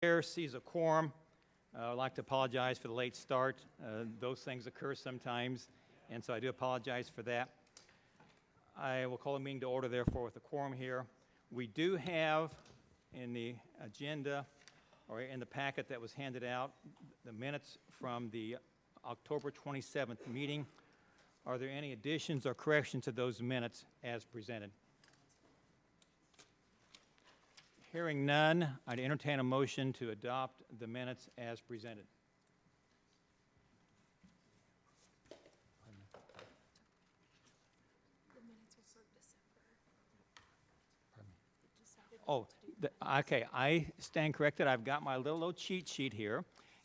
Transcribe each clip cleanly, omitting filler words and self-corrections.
Chair sees a quorum. I'd like to apologize for the late start. Those things occur sometimes, and so I do apologize for that. I will call the meeting to order, therefore, with a quorum here. We do have in the agenda, or in the packet that was handed out, the minutes from the October 27th meeting. Are there any additions or corrections to those minutes as presented? Hearing none, I'd entertain a motion to adopt the minutes as presented. The minutes were for December. Oh, okay, I stand corrected. I've got my little cheat sheet here,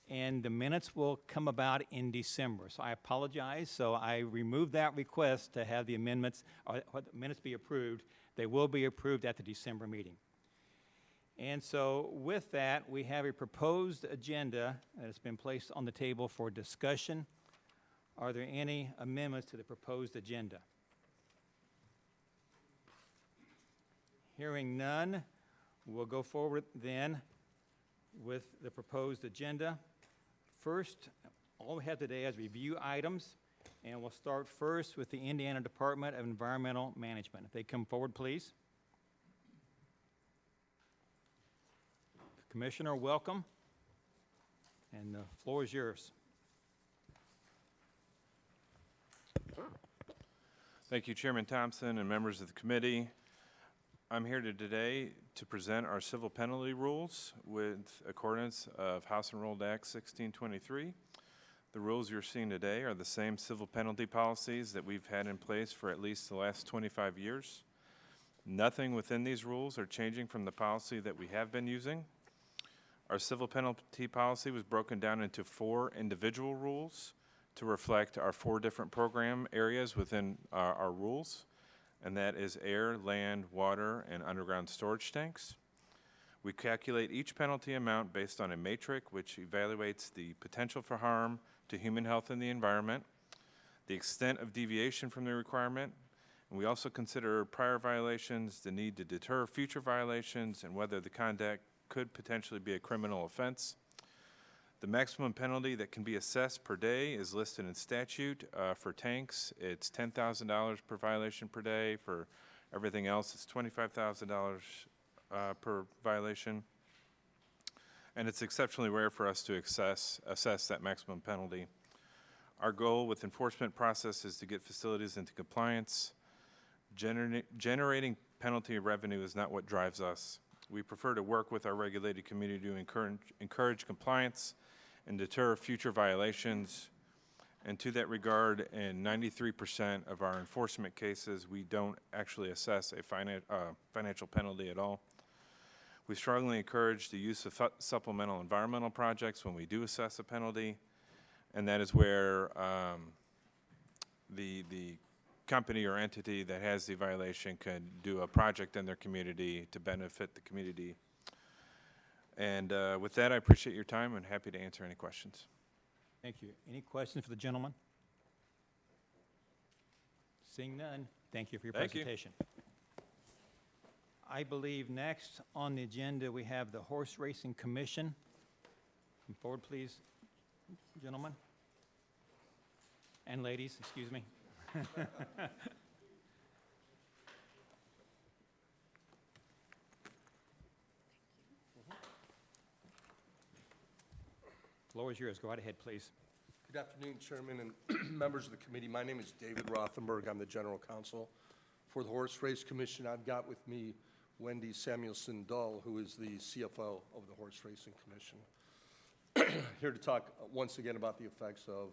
and the minutes will come about in December. So I apologize. So I removed that request to have the amendments, or the minutes be approved. They will be approved at the December meeting. And so with that, we have a proposed agenda that has been placed on the table for discussion. Are there any amendments to the proposed agenda? Hearing none, we'll go forward then with the proposed agenda. First, all we have today is review items, and we'll start first with the Indiana Department of Environmental Management. If they come forward, please. Commissioner, welcome, and the floor is yours. Thank you, Chairman Thompson and members of the committee. I'm here today to present our civil penalty rules with accordance of House Enrolled Act 1623. The rules you're seeing today are the same civil penalty policies that we've had in place for at least the last 25 years. Nothing within these rules are changing from the policy that we have been using. Our civil penalty policy was broken down into 4 individual rules to reflect our 4 different program areas within our rules, and that is air, land, water, and underground storage tanks. We calculate each penalty amount based on a matrix which evaluates the potential for harm to human health and the environment, the extent of deviation from the requirement, and we also consider prior violations, the need to deter future violations, and whether the conduct could potentially be a criminal offense. The maximum penalty that can be assessed per day is listed in statute. For tanks, it's $10,000 per violation per day. For everything else, it's $25,000 per violation. And it's exceptionally rare for us to assess that maximum penalty. Our goal with enforcement process is to get facilities into compliance. Generating penalty revenue is not what drives us. We prefer to work with our regulated community to encourage compliance and deter future violations. And to that regard, in 93% of our enforcement cases, we don't actually assess a financial penalty at all. We strongly encourage the use of supplemental environmental projects when we do assess a penalty, and that is where the company or entity that has the violation can do a project in their community to benefit the community. And with that, I appreciate your time and happy to answer any questions. Thank you. Any questions for the gentleman? Seeing none, thank you for your presentation. I believe next on the agenda we have the Horse Racing Commission. Come forward, please, gentlemen. And ladies, excuse me. Floor is yours. Go right ahead, please. Good afternoon, Chairman and members of the committee. My name is David Rothenberg. I'm the General Counsel for the Horse Race Commission. I've got with me Wendy Samuelson-Dull, who is the CFO of the Horse Racing Commission. Here to talk once again about the effects of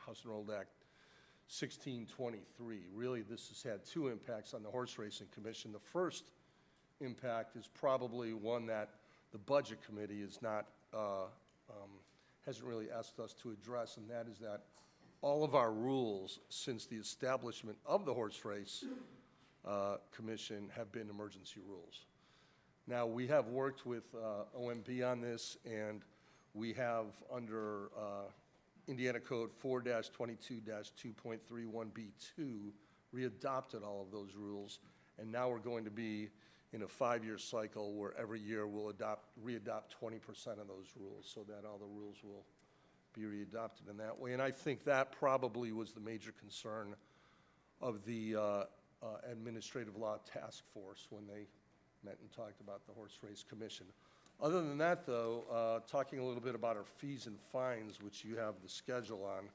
House Enrolled Act 1623. Really, this has had 2 impacts on the Horse Racing Commission. The first impact is probably one that the Budget Committee is not hasn't really asked us to address, and that is that all of our rules since the establishment of the Horse Race Commission have been emergency rules. Now, we have worked with OMB on this, and we have under Indiana Code 4-22-2.31B2 readopted all of those rules, and now we're going to be in a 5-year cycle where every year we'll readopt 20% of those rules so that all the rules will be readopted in that way. And I think that probably was the major concern of the Administrative Law Task Force when they met and talked about the Horse Race Commission. Other than that, though, talking a little bit about our fees and fines, which you have the schedule on.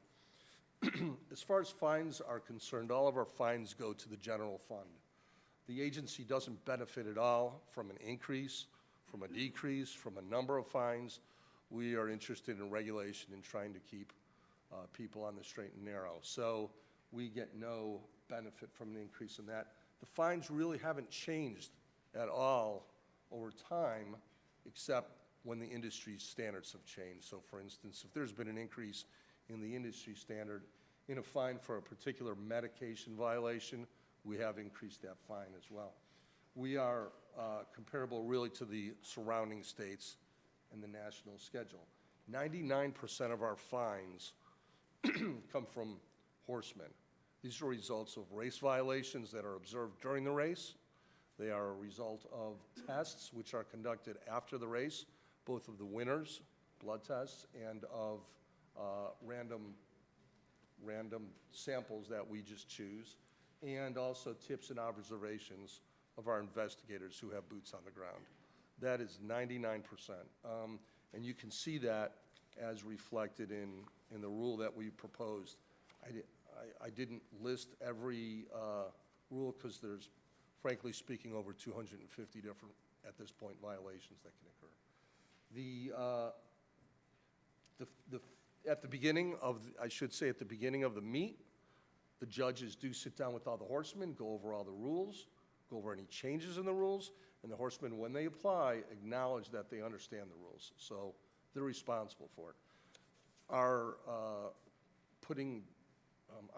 As far as fines are concerned, all of our fines go to the general fund. The agency doesn't benefit at all from an increase, from a decrease, from a number of fines. We are interested in regulation and trying to keep people on the straight and narrow. So we get no benefit from an increase in that. The fines really haven't changed at all over time, except when the industry standards have changed. So for instance, if there's been an increase in the industry standard in a fine for a particular medication violation, we have increased that fine as well. We are comparable really to the surrounding states and the national schedule. 99% of our fines come from horsemen. These are results of race violations that are observed during the race. They are a result of tests which are conducted after the race, both of the winners, blood tests, and of random samples that we just choose, and also tips and observations of our investigators who have boots on the ground. That is 99%. And you can see that as reflected in the rule that we proposed. I didn't list every rule because there's, frankly speaking, over 250 different, at this point, violations that can occur. At the beginning of, I should say, at the beginning of the meet, the judges do sit down with all the horsemen, go over all the rules, go over any changes in the rules, and the horsemen, when they apply, acknowledge that they understand the rules. So they're responsible for it. Our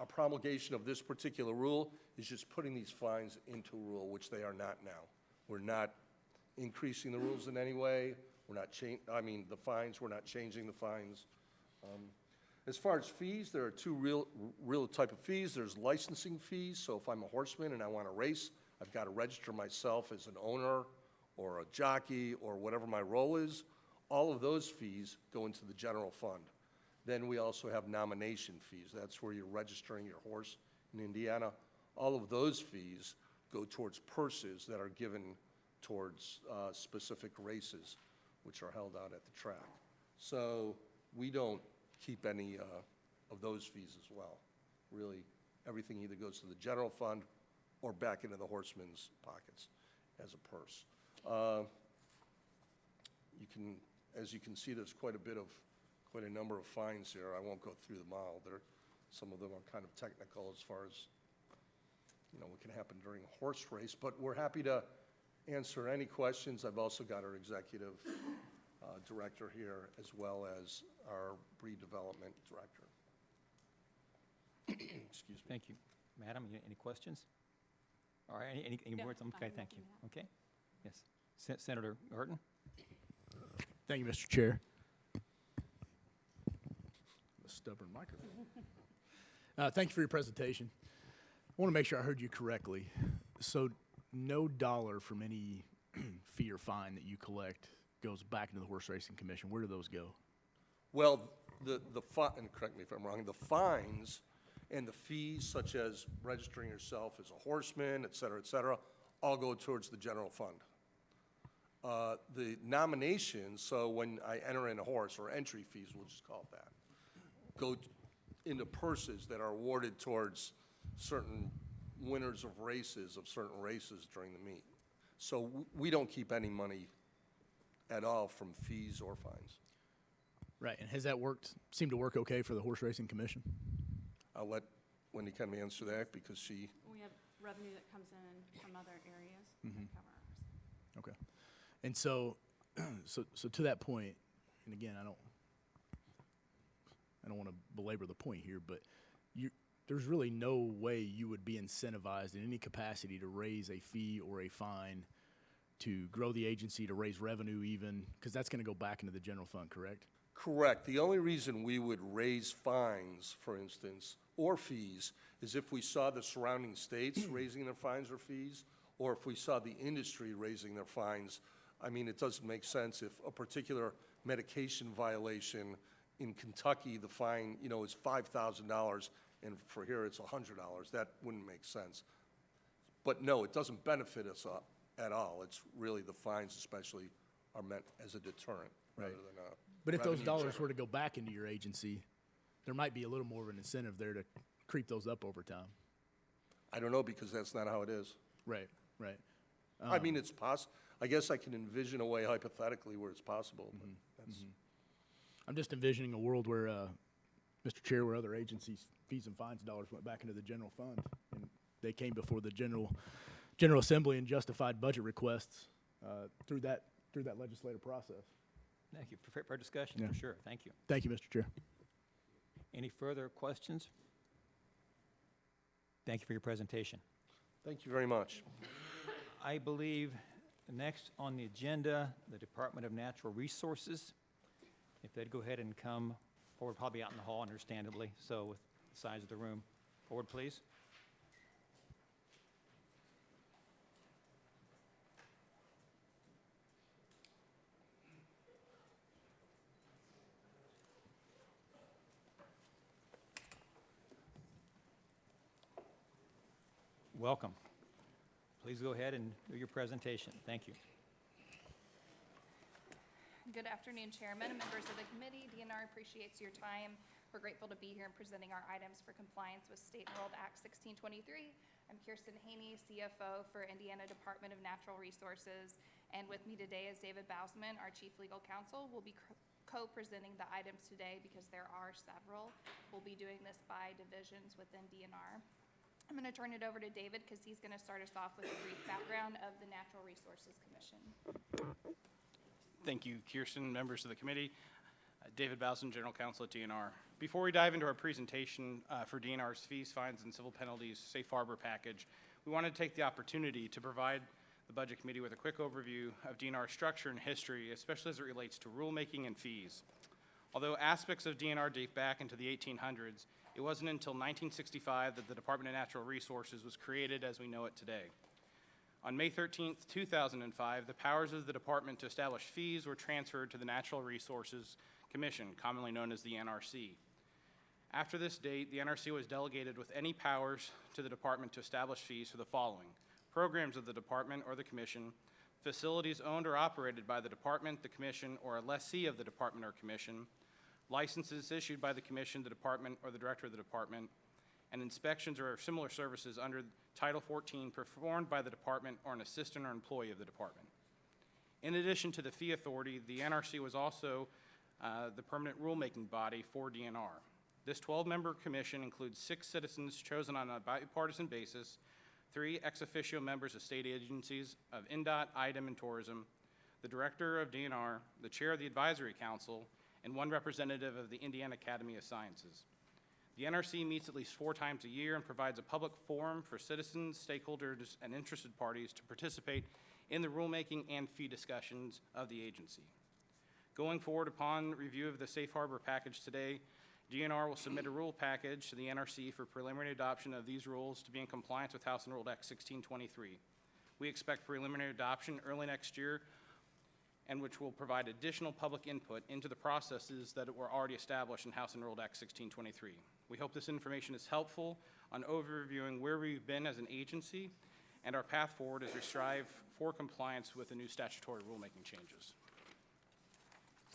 promulgation of this particular rule is just putting these fines into rule, which they are not now. We're not increasing the rules in any way. We're not the fines, we're not changing the fines. As far as fees, there are two real type of fees. There's licensing fees. So if I'm a horseman and I want to race, I've got to register myself as an owner or a jockey or whatever my role is. All of those fees go into the general fund. Then we also have nomination fees. That's where you're registering your horse in Indiana. All of those fees go towards purses that are given towards specific races, which are held out at the track. So we don't keep any of those fees as well. Really, everything either goes to the general fund or back into the horsemen's pockets as a purse. As you can see, there's quite a number of fines here. I won't go through them all. Some of them are kind of technical as far as, what can happen during a horse race, but we're happy to answer any questions. I've also got our executive director here, as well as our breed development director. Excuse me. Thank you. Madam, any questions? All right, any Yeah, words? Okay, I'm thank you. looking Okay, yes. Senator Horton? Thank you, Mr. Chair. A stubborn microphone. Thank you for your presentation. I want to make sure I heard you correctly. So no dollar from any fee or fine that you collect goes back into the Horse Racing Commission. Where do those go? Well, and correct me if I'm wrong, the fines and the fees, such as registering yourself as a horseman, et cetera, all go towards the general fund. The nominations, so when I enter in a horse, or entry fees, we'll just call it that, go into purses that are awarded towards certain winners of certain races during the meet. So we don't keep any money at all from fees or fines. Right, and has that seemed to work okay for the Horse Racing Commission? I'll let Wendy kind of answer that because she, We have revenue that comes in from other areas that cover ours. Okay. And so to that point, and again, I don't want to belabor the point here, but there's really no way you would be incentivized in any capacity to raise a fee or a fine to grow the agency, to raise revenue even, because that's going to go back into the general fund, correct? correct. The only reason we would raise fines, for instance, or fees, is if we saw the surrounding states raising their fines or fees, or if we saw the industry raising their fines, I mean, it doesn't make sense if a particular medication violation in Kentucky, the fine, you know, is $5,000, and for here it's $100. That wouldn't make sense. But no, it doesn't benefit us at all. It's really the fines especially are meant as a deterrent rather than a But if those revenue dollars generator. were to go back into your agency, there might be a little more of an incentive there to creep those up over time. I don't know, because that's not how it is. Right, right. I mean, it's I guess I can envision a way hypothetically where it's possible, but that's, I'm just envisioning a world where, Mr. Chair, where other agencies' fees and fines dollars went back into the general fund, and they came before the General Assembly and justified budget requests through that legislative process. Thank you. For discussion, Yeah. for sure. Thank you. Thank you, Mr. Chair. Any further questions? Thank you for your presentation. thank you very much. I believe next on the agenda, the Department of Natural Resources. If they'd go ahead and come forward, probably out in the hall, understandably, so with the size of the room. Forward, please. Welcome. Please go ahead and do your presentation. Thank you. Good afternoon, Chairman and members of the committee. DNR appreciates your time. We're grateful to be here and presenting our items for compliance with State Enrolled Act 1623. I'm Kirsten Haney, CFO for Indiana Department of Natural Resources, and with me today is David Bausman, our Chief Legal Counsel. We'll be co-presenting the items today because there are several. We'll be doing this by divisions within DNR. I'm going to turn it over to David because he's going to start us off with a brief background of the Natural Resources Commission. Thank you, Kirsten, members of the committee. David Bowson, General Counsel at DNR. Before we dive into our presentation for DNR's fees, fines, and civil penalties safe harbor package, we want to take the opportunity to provide the Budget Committee with a quick overview of DNR's structure and history, especially as it relates to rulemaking and fees. Although aspects of DNR date back into the 1800s, it wasn't until 1965 that the Department of Natural Resources was created as we know it today. On May 13, 2005, the powers of the department to establish fees were transferred to the Natural Resources Commission, commonly known as the NRC. After this date, the NRC was delegated with any powers to the department to establish fees for the following: programs of the department or the commission, facilities owned or operated by the department, the commission, or a lessee of the department or commission, licenses issued by the commission, the department, or the director of the department, and inspections or similar services under Title 14 performed by the department or an assistant or employee of the department. In addition to the fee authority, the NRC was also the permanent rulemaking body for DNR. This 12-member commission includes 6 citizens chosen on a bipartisan basis, 3 ex officio members of state agencies of INDOT, IDEM, and Tourism, the director of DNR, the chair of the advisory council, and 1 representative of the Indiana Academy of Sciences. The NRC meets at least 4 times a year and provides a public forum for citizens, stakeholders, and interested parties to participate in the rulemaking and fee discussions of the agency. Going forward, upon review of the safe harbor package today, DNR will submit a rule package to the NRC for preliminary adoption of these rules to be in compliance with House Enrolled Act 1623. We expect preliminary adoption early next year, and which will provide additional public input into the processes that were already established in House Enrolled Act 1623. We hope this information is helpful on overviewing where we've been as an agency and our path forward as we strive for compliance with the new statutory rulemaking changes.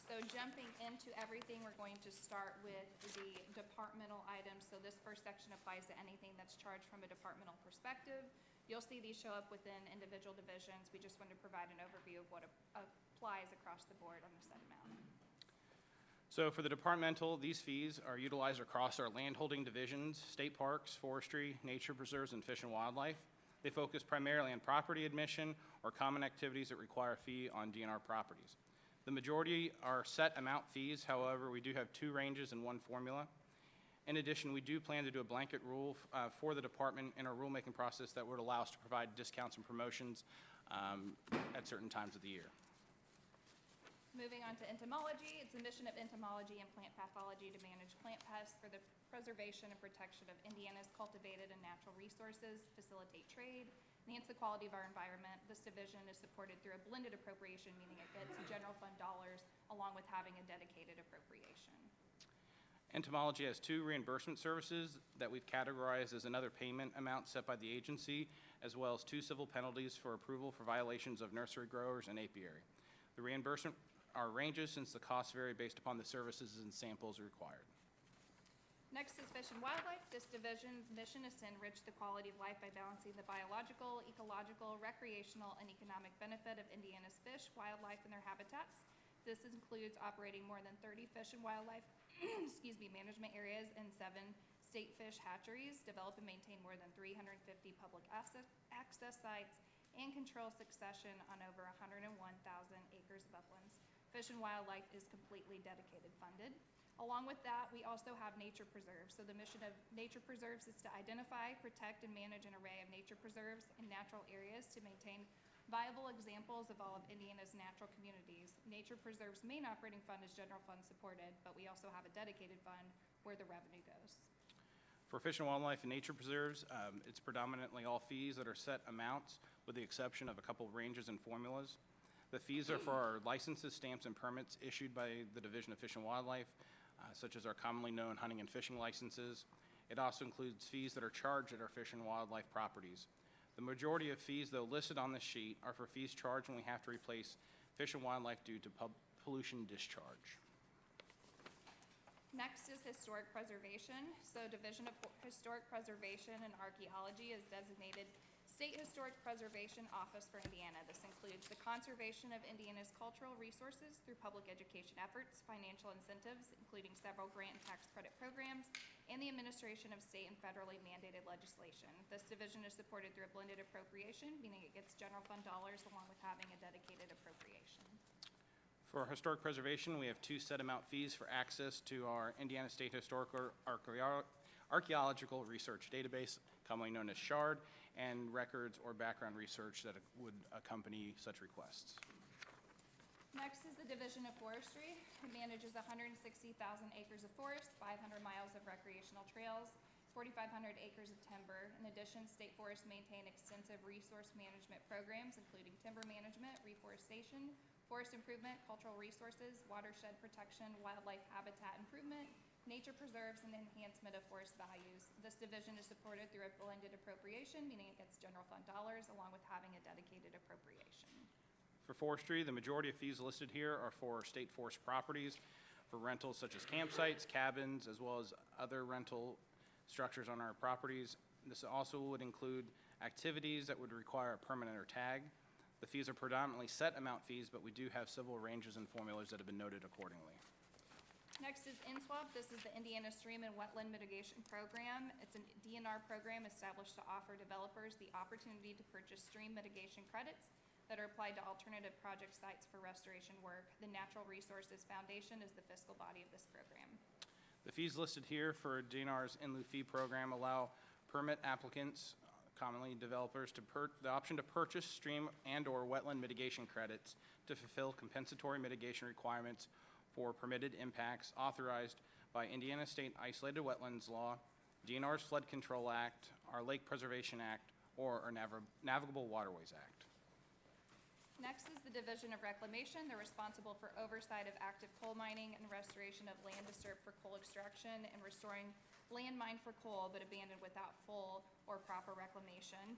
So jumping into everything, we're going to start with the departmental items. So this first section applies to anything that's charged from a departmental perspective. You'll see these show up within individual divisions. We just wanted to provide an overview of what applies across the board on a set amount. So for the departmental, these fees are utilized across our landholding divisions, state parks, forestry, nature preserves, and fish and wildlife. They focus primarily on property admission or common activities that require a fee on DNR properties. The majority are set amount fees. However, we do have 2 ranges and 1 formula. In addition, we do plan to do a blanket rule for the department in our rulemaking process that would allow us to provide discounts and promotions at certain times of the year. moving on to entomology, it's the mission of entomology and plant pathology to manage plant pests for the preservation and protection of Indiana's cultivated and natural resources, facilitate trade, enhance the quality of our environment. This division is supported through a blended appropriation, meaning it gets general fund dollars along with having a dedicated appropriation. Entomology has 2 reimbursement services that we've categorized as another payment amount set by the agency, as well as 2 civil penalties for approval for violations of nursery growers and apiary. The reimbursement are ranges since the costs vary based upon the services and samples required. Next is Fish and Wildlife. This division's mission is to enrich the quality of life by balancing the biological, ecological, recreational, and economic benefit of Indiana's fish, wildlife, and their habitats. This includes operating more than 30 fish and wildlife management areas and 7 state fish hatcheries, develop and maintain more than 350 public access sites, and control succession on over 101,000 acres of uplands. Fish and Wildlife is completely dedicated funded. Along with that, we also have nature preserves. So the mission of nature preserves is to identify, protect, and manage an array of nature preserves and natural areas to maintain viable examples of all of Indiana's natural communities. Nature Preserve's main operating fund is general fund supported, but we also have a dedicated fund where the revenue goes. For Fish and Wildlife and Nature Preserves, it's predominantly all fees that are set amounts, with the exception of a couple ranges and formulas. The fees are for our licenses, stamps, and permits issued by the Division of Fish and Wildlife, such as our commonly known hunting and fishing licenses. It also includes fees that are charged at our fish and wildlife properties. The majority of fees, though listed on this sheet, are for fees charged when we have to replace fish and wildlife due to pollution discharge. Next is historic preservation. So Division of Historic Preservation and Archaeology is designated State Historic Preservation Office for Indiana. This includes the conservation of Indiana's cultural resources through public education efforts, financial incentives, including several grant and tax credit programs, and the administration of state and federally mandated legislation. This division is supported through a blended appropriation, meaning it gets general fund dollars along with having a dedicated appropriation. For historic preservation, we have 2 set amount fees for access to our Indiana State Historical Archaeological Research Database, commonly known as SHARD, and records or background research that would accompany such requests. Next is the Division of Forestry. It manages 160,000 acres of forest, 500 miles of recreational trails, 4,500 acres of timber. In addition, state forests maintain extensive resource management programs, including timber management, reforestation, forest improvement, cultural resources, watershed protection, wildlife habitat improvement, nature preserves, and enhancement of forest values. This division is supported through a blended appropriation, meaning it gets general fund dollars along with having a dedicated appropriation. For forestry, the majority of fees listed here are for state forest properties, for rentals such as campsites, cabins, as well as other rental structures on our properties. This also would include activities that would require a permit or tag. The fees are predominantly set amount fees, but we do have several ranges and formulas that have been noted accordingly. Next is INSWAP. This is the Indiana Stream and Wetland Mitigation Program. It's a DNR program established to offer developers the opportunity to purchase stream mitigation credits that are applied to alternative project sites for restoration work. The Natural Resources Foundation is the fiscal body of this program. The fees listed here for DNR's in lieu fee program allow permit applicants, commonly developers, the option to purchase stream and/or wetland mitigation credits to fulfill compensatory mitigation requirements for permitted impacts authorized by Indiana State Isolated Wetlands Law, DNR's Flood Control Act, our Lake Preservation Act, or our Navigable Waterways Act. Next is the Division of Reclamation. They're responsible for oversight of active coal mining and restoration of land disturbed for coal extraction and restoring land mined for coal but abandoned without full or proper reclamation.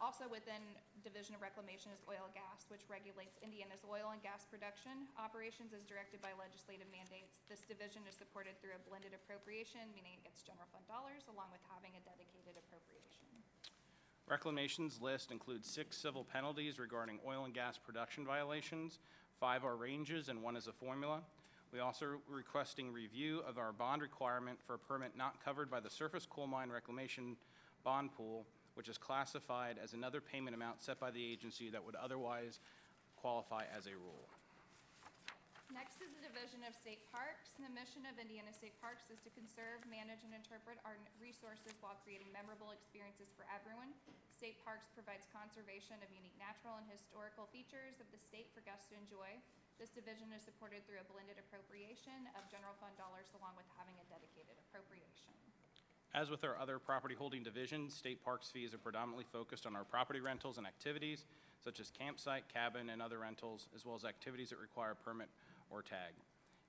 Also within Division of Reclamation is oil and gas, which regulates Indiana's oil and gas production operations as directed by legislative mandates. This division is supported through a blended appropriation, meaning it gets general fund dollars along with having a dedicated appropriation. Reclamation's list includes 6 civil penalties regarding oil and gas production violations, 5 are ranges, and 1 is a formula. We also are requesting review of our bond requirement for a permit not covered by the Surface Coal Mine Reclamation Bond Pool, which is classified as another payment amount set by the agency that would otherwise qualify as a rule. Next is the Division of State Parks. The mission of Indiana State Parks is to conserve, manage, and interpret our resources while creating memorable experiences for everyone. State Parks provides conservation of unique natural and historical features of the state for guests to enjoy. This division is supported through a blended appropriation of general fund dollars along with having a dedicated appropriation. As with our other property holding divisions, state parks fees are predominantly focused on our property rentals and activities, such as campsite, cabin, and other rentals, as well as activities that require a permit or tag.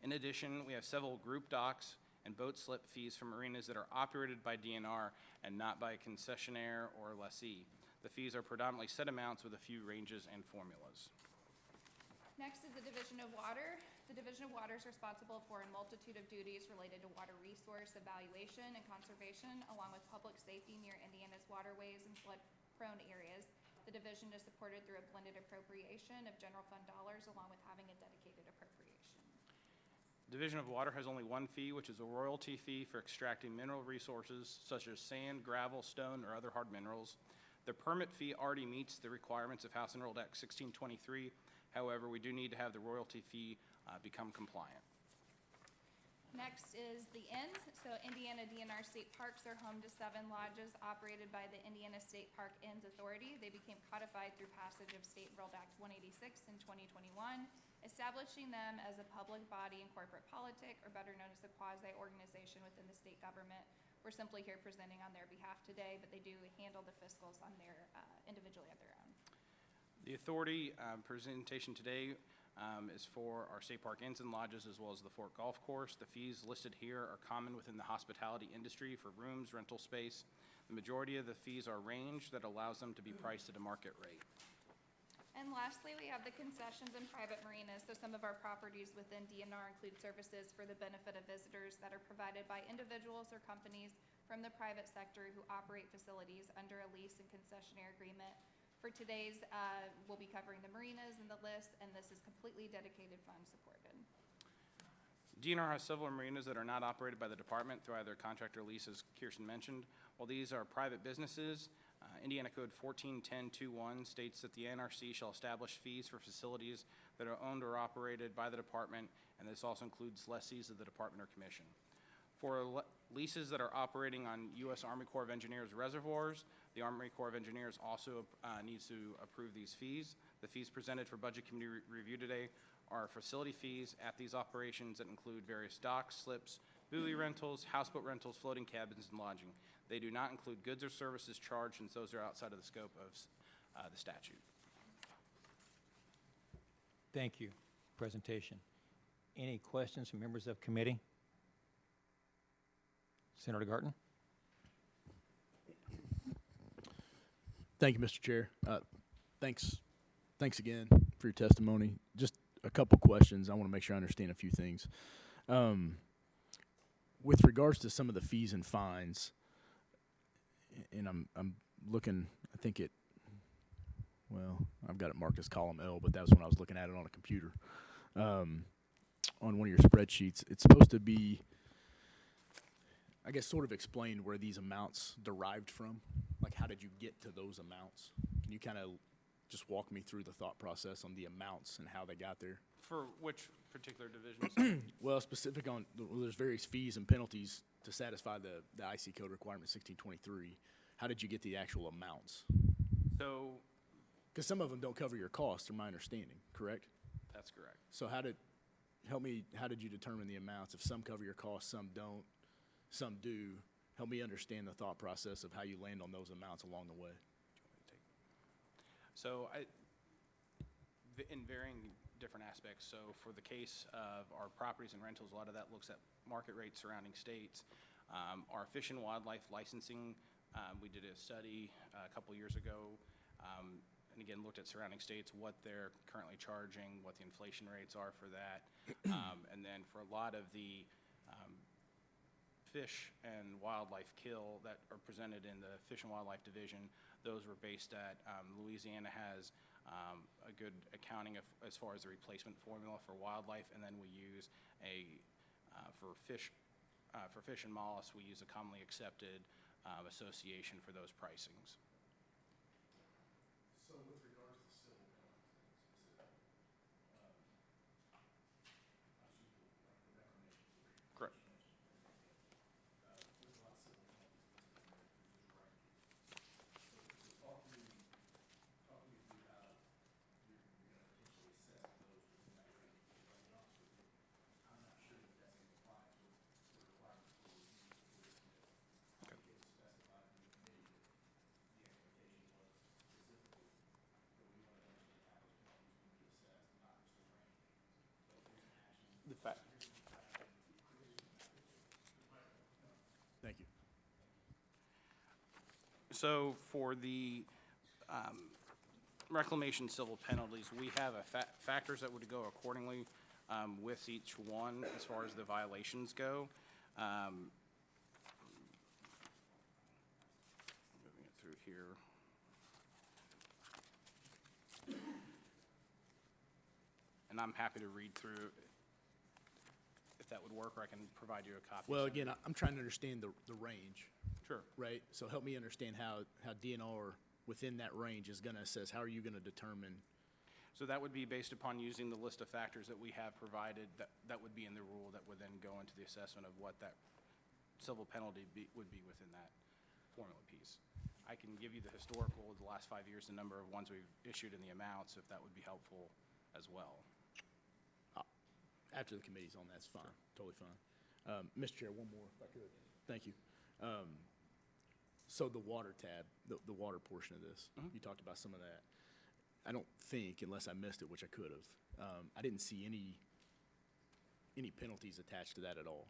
In addition, we have several group docks and boat slip fees for marinas that are operated by DNR and not by a concessionaire or lessee. The fees are predominantly set amounts with a few ranges and formulas. Next is the Division of Water. The Division of Water is responsible for a multitude of duties related to water resource evaluation and conservation, along with public safety near Indiana's waterways and flood-prone areas. The division is supported through a blended appropriation of general fund dollars, along with having a dedicated appropriation. Division of Water has only one fee, which is a royalty fee for extracting mineral resources such as sand, gravel, stone, or other hard minerals. The permit fee already meets the requirements of House Enrolled Act 1623. However, we do need to have the royalty fee become compliant. Next is the inns. So Indiana DNR State Parks are home to 7 lodges operated by the Indiana State Park Inns Authority. They became codified through passage of State Enrolled Act 186 in 2021, establishing them as a public body in corporate politic, or better known as a quasi-organization within the state government. We're simply here presenting on their behalf today, but they do handle the fiscals on their individually of their own. The authority presentation today is for our state park inns and lodges as well as the Fort Golf Course. The fees listed here are common within the hospitality industry for rooms, rental space. The majority of the fees are ranged that allows them to be priced at a market rate. And lastly, we have the concessions and private marinas. So some of our properties within DNR include services for the benefit of visitors that are provided by individuals or companies from the private sector who operate facilities under a lease and concessionaire agreement. For today's, we'll be covering the marinas and the list, and this is completely dedicated fund supported. DNR has several marinas that are not operated by the department through either contract or lease, as Kirsten mentioned. While these are private businesses, Indiana Code 141021 states that the NRC shall establish fees for facilities that are owned or operated by the department, and this also includes lessees of the department or commission. For leases that are operating on U.S. Army Corps of Engineers reservoirs, the Army Corps of Engineers also needs to approve these fees. The fees presented for Budget Committee review today are facility fees at these operations that include various docks, slips, buoy rentals, houseboat rentals, floating cabins, and lodging. They do not include goods or services charged, since those are outside of the scope of the statute. Thank you. Presentation. Any questions from members of committee? Senator Garten? Thank you, Mr. Chair. Thanks again for your testimony. Just a couple questions. I want to make sure I understand a few things. With regards to some of the fees and fines, and I'm looking, I think well, I've got it marked as column L, but that was when I was looking at it on a computer. On one of your spreadsheets, it's supposed to be, I guess, sort of explained where these amounts derived from. Like, how did you get to those amounts? Can you kind of just walk me through the thought process on the amounts and how they got there? For which particular divisions? Well, specific on, there's various fees and penalties to satisfy the IC code requirement 1623. How did you get the actual amounts? So Because some of them don't cover your costs, from my understanding, correct? that's correct. So how did you determine the amounts? If some cover your costs, some don't, some do. Help me understand the thought process of how you land on those amounts along the way. So in varying different aspects, so for the case of our properties and rentals, a lot of that looks at market rates surrounding states. Our fish and wildlife licensing, we did a study a couple years ago, and again, looked at surrounding states, what they're currently charging, what the inflation rates are for that. And then for a lot of the fish and wildlife kill that are presented in the Fish and Wildlife Division, those were based at, Louisiana has a good accounting as far as the replacement formula for wildlife, and then we use for fish and mollusks, we use a commonly accepted association for those pricings. So with regards to civil penalties, specifically, I Correct. The fact. Thank you. So for the reclamation civil penalties, we have factors that would go accordingly with each one as far as the violations go. Moving it through here. And I'm happy to read through if that would work, or I can provide you a copy. Well, again, I'm trying to understand the range, Sure. right? So help me understand how DNR within that range is gonna assess, how are you gonna determine? So that would be based upon using the list of factors that we have provided, that would be in the rule, that would then go into the assessment of what that civil penalty would be within that formula piece. I can give you the historical, the last 5 years, the number of ones we've issued and the amounts, if that would be helpful as well. After the committee's on, that's fine, totally fine. Mr. Chair, one more, if I could. Thank you. So the water tab, the water portion of this, you talked about some of that. I don't think, unless I missed it, which I could have, I didn't see any penalties attached to that at all.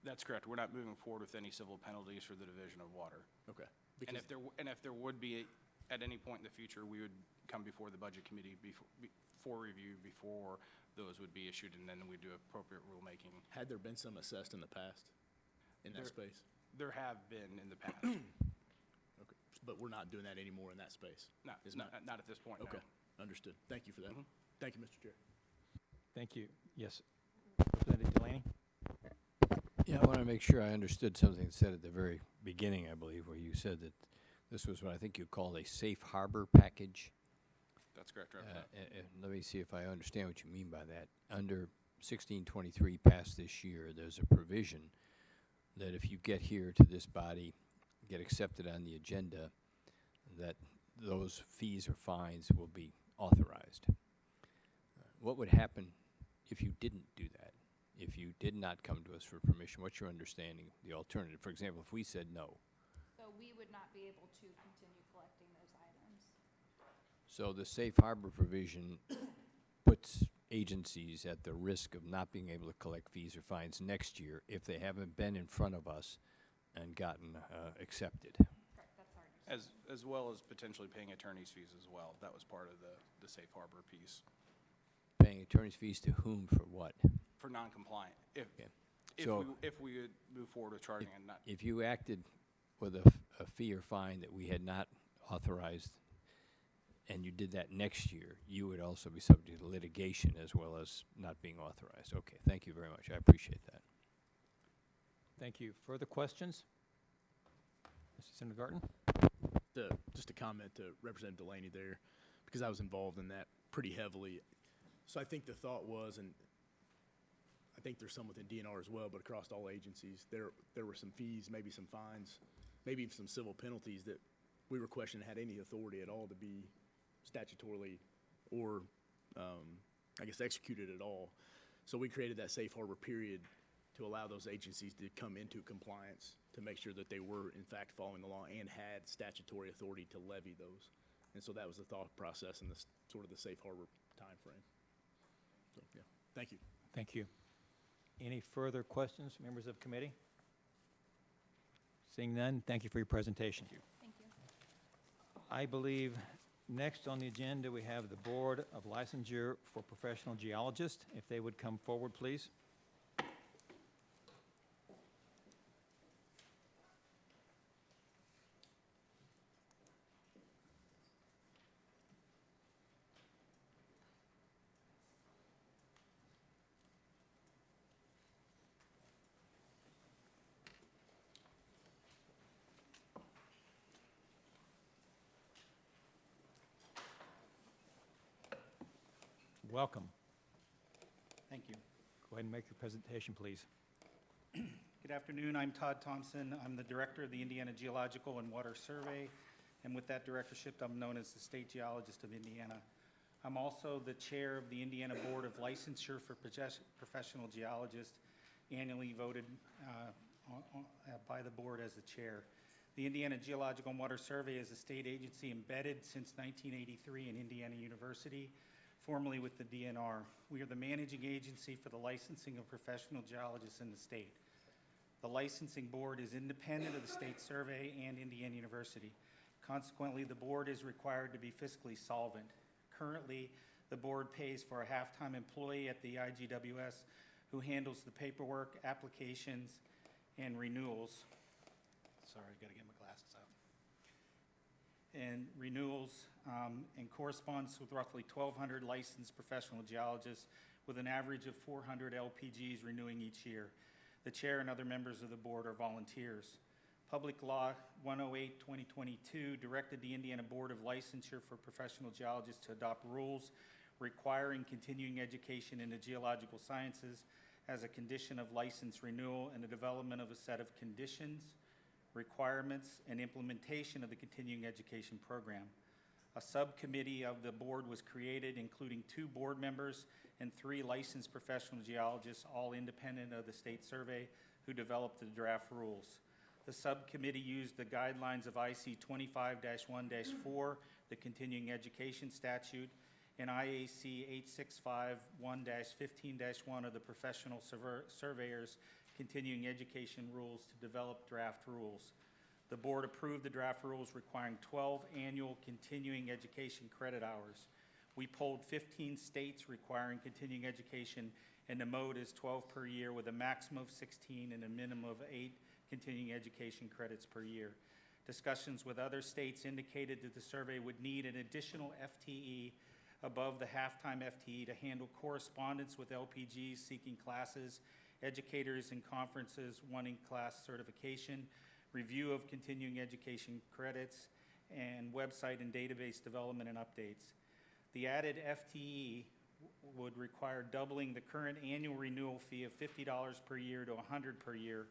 That's correct. We're not moving forward with any civil penalties for the division of water. Okay. And Because if there would be, at any point in the future, we would come before the budget committee for review, before those would be issued, and then we do appropriate rulemaking. had there been some assessed in the past in that There- space? There have been in the past. Okay. But we're not doing that anymore in that space? Is Not at this point, no. Okay, understood. Thank you for that. Thank you, Mr. Chair. Thank you. Yes. Representative Delaney? Yeah, I want to make sure I understood something said at the very beginning, I believe, where you said that this was what I think you called a safe harbor package. That's correct, Representative. Let me see if I understand what you mean by that. Under 1623 passed this year, there's a provision that if you get here to this body, get accepted on the agenda, that those fees or fines will be authorized. What would happen if you didn't do that? If you did not come to us for permission, what's your understanding, the alternative? For example, if we said no. So we would not be able to continue collecting those items. So the safe harbor provision puts agencies at the risk of not being able to collect fees or fines next year if they haven't been in front of us and gotten accepted. Correct, that's our understanding. As well as potentially paying attorney's fees as well. That was part of the safe harbor piece. Paying attorney's fees to whom for what? For non-compliant, Okay. So if we would move forward with charging and not, if you acted with a fee or fine that we had not authorized and you did that next year, you would also be subject to litigation as well as not being authorized. Okay, thank you very much. I appreciate that. Thank you. Further questions? Mr. Kindergarten? Just a comment to Representative Delaney there, because I was involved in that pretty heavily. So I think the thought was, and I think there's some within DNR as well, but across all agencies, there were some fees, maybe some fines, maybe even some civil penalties that we were questioning had any authority at all to be statutorily or, I guess, executed at all. So we created that safe harbor period to allow those agencies to come into compliance to make sure that they were in fact following the law and had statutory authority to levy those. And so that was the thought process and the sort of the safe harbor timeframe. So, yeah, thank you. Thank you. Any further questions, members of committee? Seeing none, thank you for your presentation. Thank you. I believe next on the agenda, we have the Board of Licensure for Professional Geologists. If they would come forward, please. Welcome. Thank you. Go ahead and make your presentation, please. Good afternoon, I'm Todd Thompson. I'm the Director of the Indiana Geological and Water Survey, and with that directorship, I'm known as the State Geologist of Indiana. I'm also the Chair of the Indiana Board of Licensure for Professional Geologists, annually voted by the board as the chair. The Indiana Geological and Water Survey is a state agency embedded since 1983 in Indiana University, formerly with the DNR. We are the managing agency for the licensing of professional geologists in the state. The licensing board is independent of the state survey and Indiana University. Consequently, the board is required to be fiscally solvent. Currently, the board pays for a half-time employee at the IGWS who handles the paperwork, applications, and renewals. Sorry, I gotta get my glasses out. And renewals, and corresponds with roughly 1,200 licensed professional geologists with an average of 400 LPGs renewing each year. The chair and other members of the board are volunteers. Public Law 108/2022 directed the Indiana Board of Licensure for Professional Geologists to adopt rules requiring continuing education in the geological sciences as a condition of license renewal and the development of a set of conditions, requirements, and implementation of the continuing education program. A subcommittee of the board was created, including 2 board members and 3 licensed professional geologists, all independent of the state survey, who developed the draft rules. The subcommittee used the guidelines of IC 25-1-4, the continuing education statute, and IAC 8651-15-1 of the professional surveyors continuing education rules to develop draft rules. The board approved the draft rules requiring 12 annual continuing education credit hours. We polled 15 states requiring continuing education, and the mode is 12 per year with a maximum of 16 and a minimum of 8 continuing education credits per year. Discussions with other states indicated that the survey would need an additional FTE above the half-time FTE to handle correspondence with LPGs seeking classes, educators and conferences wanting class certification, review of continuing education credits, and website and database development and updates. The added FTE would require doubling the current annual renewal fee of $50 per year to $100 per year.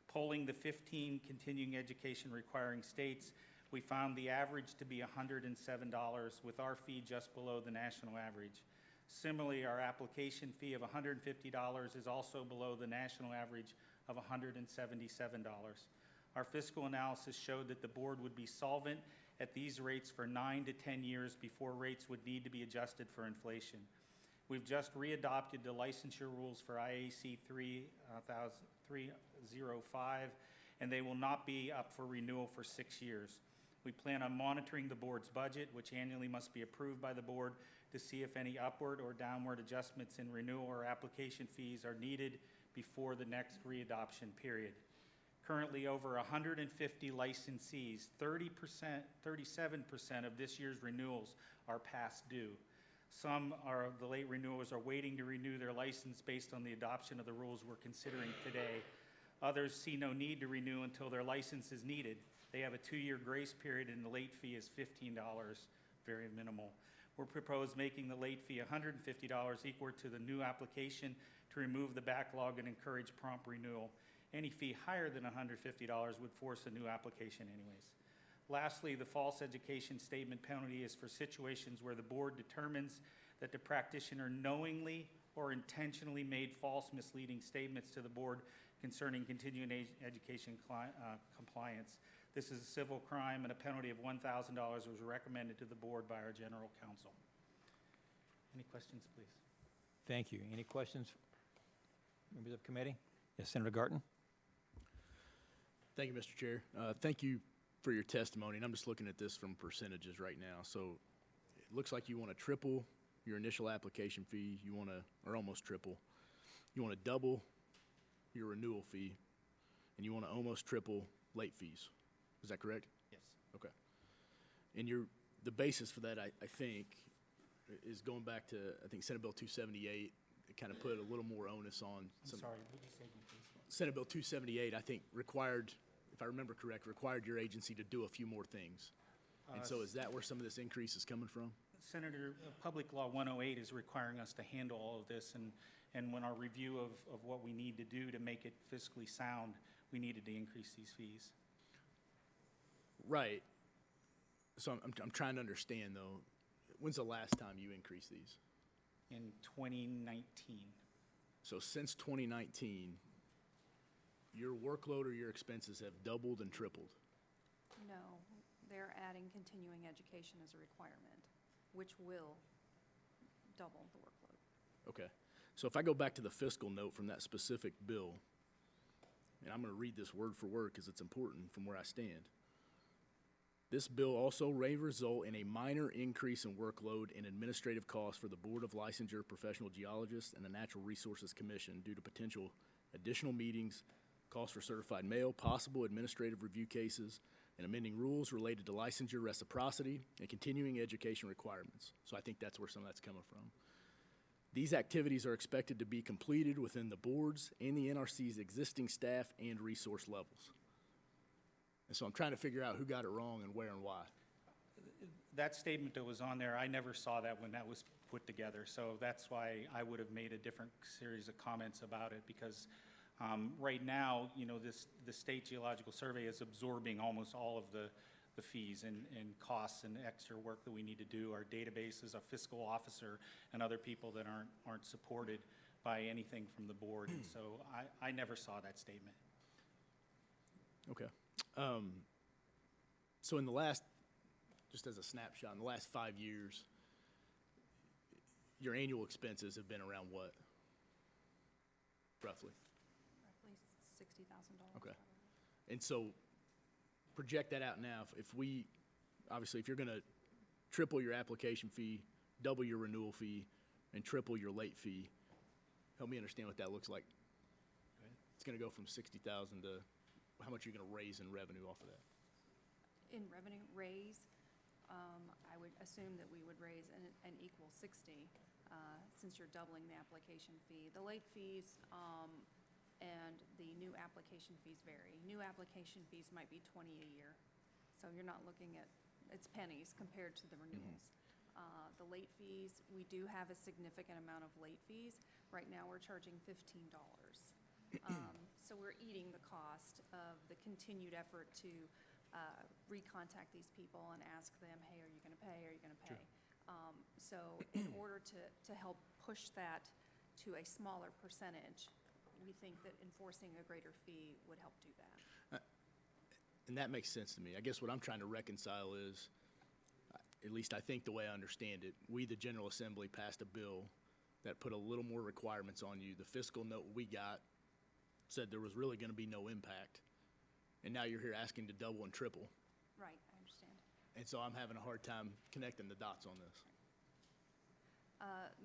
Polling the 15 continuing education requiring states, we found the average to be $107, with our fee just below the national average. Similarly, our application fee of $150 is also below the national average of $177. Our fiscal analysis showed that the board would be solvent at these rates for 9 to 10 years before rates would need to be adjusted for inflation. We've just readopted the licensure rules for IAC 305, and they will not be up for renewal for 6 years. We plan on monitoring the board's budget, which annually must be approved by the board, to see if any upward or downward adjustments in renewal or application fees are needed before the next readoption period. Currently, over 150 licensees, 37% of this year's renewals are past due. Some are, the late renewals are waiting to renew their license based on the adoption of the rules we're considering today. Others see no need to renew until their license is needed. They have a 2-year grace period and the late fee is $15, very minimal. We're proposed making the late fee $150 equal to the new application to remove the backlog and encourage prompt renewal. Any fee higher than $150 would force a new application anyways. Lastly, the false education statement penalty is for situations where the board determines that the practitioner knowingly or intentionally made false misleading statements to the board concerning continuing education compliance. This is a civil crime, and a penalty of $1,000 was recommended to the board by our general counsel. Any questions, please? Thank you. Any questions, members of committee? Yes, Senator Garten. Thank you, Mr. Chair. Thank you for your testimony, and I'm just looking at this from percentages right now. So it looks like you want to triple your initial application fee. You want to, or almost triple. You want to double your renewal fee, and you want to almost triple late fees. Is that correct? Yes. Okay. And the basis for that, I think, is going back to, I think, Senate Bill 278. It kind of put a little more onus on some. I'm sorry, would you say again, please? Senate Bill 278, I think, required, if I remember correct, required your agency to do a few more things. And so is that where some of this increase is coming from? Senator, Public Law 108 is requiring us to handle all of this, and And when our review of what we need to do to make it fiscally sound, we needed to increase these fees. Right. So I'm trying to understand, though, when's the last time you increased these? In 2019, So since 2019, your workload or your expenses have doubled and tripled. No, they're adding continuing education as a requirement, which will double the workload. Okay. So if I go back to the fiscal note from that specific bill, and I'm going to read this word for word because it's important from where I stand. This bill also may result in a minor increase in workload and administrative costs for the Board of Licensure Professional Geologists and the Natural Resources Commission due to potential additional meetings, costs for certified mail, possible administrative review cases, and amending rules related to licensure reciprocity and continuing education requirements. So I think that's where some of that's coming from. These activities are expected to be completed within the board's and the NRC's existing staff and resource levels. And so I'm trying to figure out who got it wrong and where and why. that statement that was on there, I never saw that when that was put together. So that's why I would have made a different series of comments about it, because right now, you know, the State Geological Survey is absorbing almost all of the fees and costs and extra work that we need to do. Our databases, our fiscal officer, and other people that aren't supported by anything from the board. And so I never saw that statement. Okay. So in the last, just as a snapshot, in the last 5 years, your annual expenses have been around what? Roughly. Roughly $60,000. Okay. And so project that out now. If we, obviously, if you're going to triple your application fee, double your renewal fee, and triple your late fee, help me understand what that looks like. It's going to go from 60,000 to how much you're going to raise in revenue off of that. In revenue raise, I would assume that we would raise an equal 60, since you're doubling the application fee. The late fees and the new application fees vary. New application fees might be 20 a year, so you're not looking at, it's pennies compared to the renewals. The late fees, we do have a significant amount of late fees. Right now, we're charging $15. So we're eating the cost of the continued effort to recontact these people and ask them, hey, are you going to pay? Are you going to pay? So in order to help push that to a smaller percentage, we think that enforcing a greater fee would help do that. And that makes sense to me. I guess what I'm trying to reconcile is, at least I think the way I understand it, we, the General Assembly, passed a bill that put a little more requirements on you. The fiscal note we got said there was really going to be no impact. And now you're here asking to double and triple. Right, I understand. And so I'm having a hard time connecting the dots on this.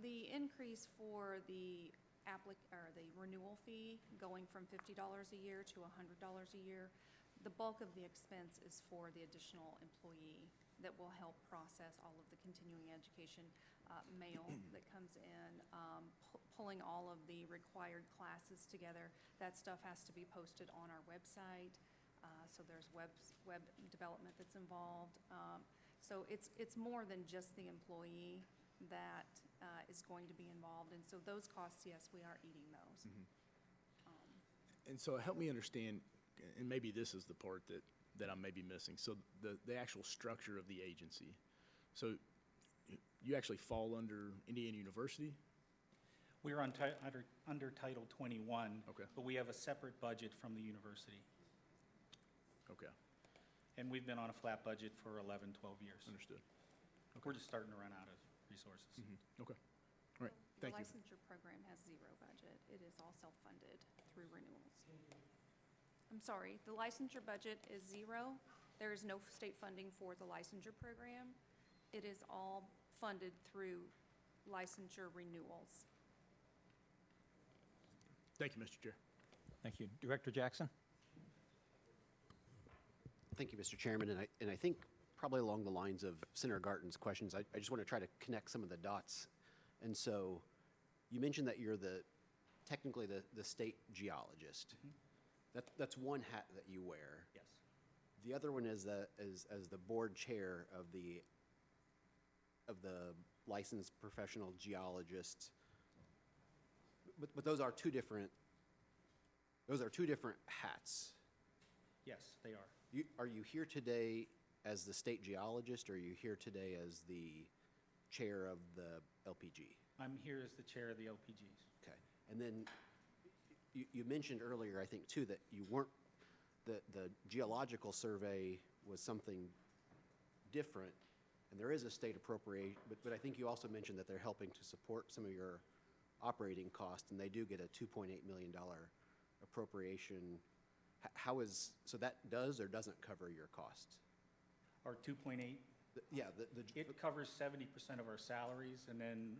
The increase for the renewal fee going from $50 a year to $100 a year, the bulk of the expense is for the additional employee that will help process all of the continuing education mail that comes in, pulling all of the required classes together. That stuff has to be posted on our website. So there's web development that's involved. So it's more than just the employee that is going to be involved. And so those costs, yes, we are eating those. And so help me understand, and maybe this is the part that I'm maybe missing. So the actual structure of the agency. So you actually fall under Indiana University? We're on under Title 21. Okay. But we have a separate budget from the university. Okay, And we've been on a flat budget for 11, 12 years. understood. We're just starting to run out of resources. Okay, all right, thank The you. licensure program has zero budget. It is all self-funded through renewals. I'm sorry, the licensure budget is zero. There is no state funding for the licensure program. It is all funded through licensure renewals. Thank you, Mr. Chair. Thank you. Director Jackson? Thank you, Mr. Chairman, and I think probably along the lines of Senator Garton's questions, I just want to try to connect some of the dots. And so you mentioned that you're technically the state geologist. That's one hat that you wear. Yes. The other one is as the board chair of the licensed professional geologist. But those are two different hats. Yes, they are. Are you here today as the state geologist, or are you here today as the chair of the LPG? I'm here as the chair of the LPGs. Okay. And then you mentioned earlier, I think, too, that you weren't, the geological survey was something different, and there is a state appropriation, but I think you also mentioned that they're helping to support some of your operating costs, and they do get a $2.8 million appropriation. So that does or doesn't cover your costs? Our 2.8, Yeah, it covers 70% of our salaries, and then,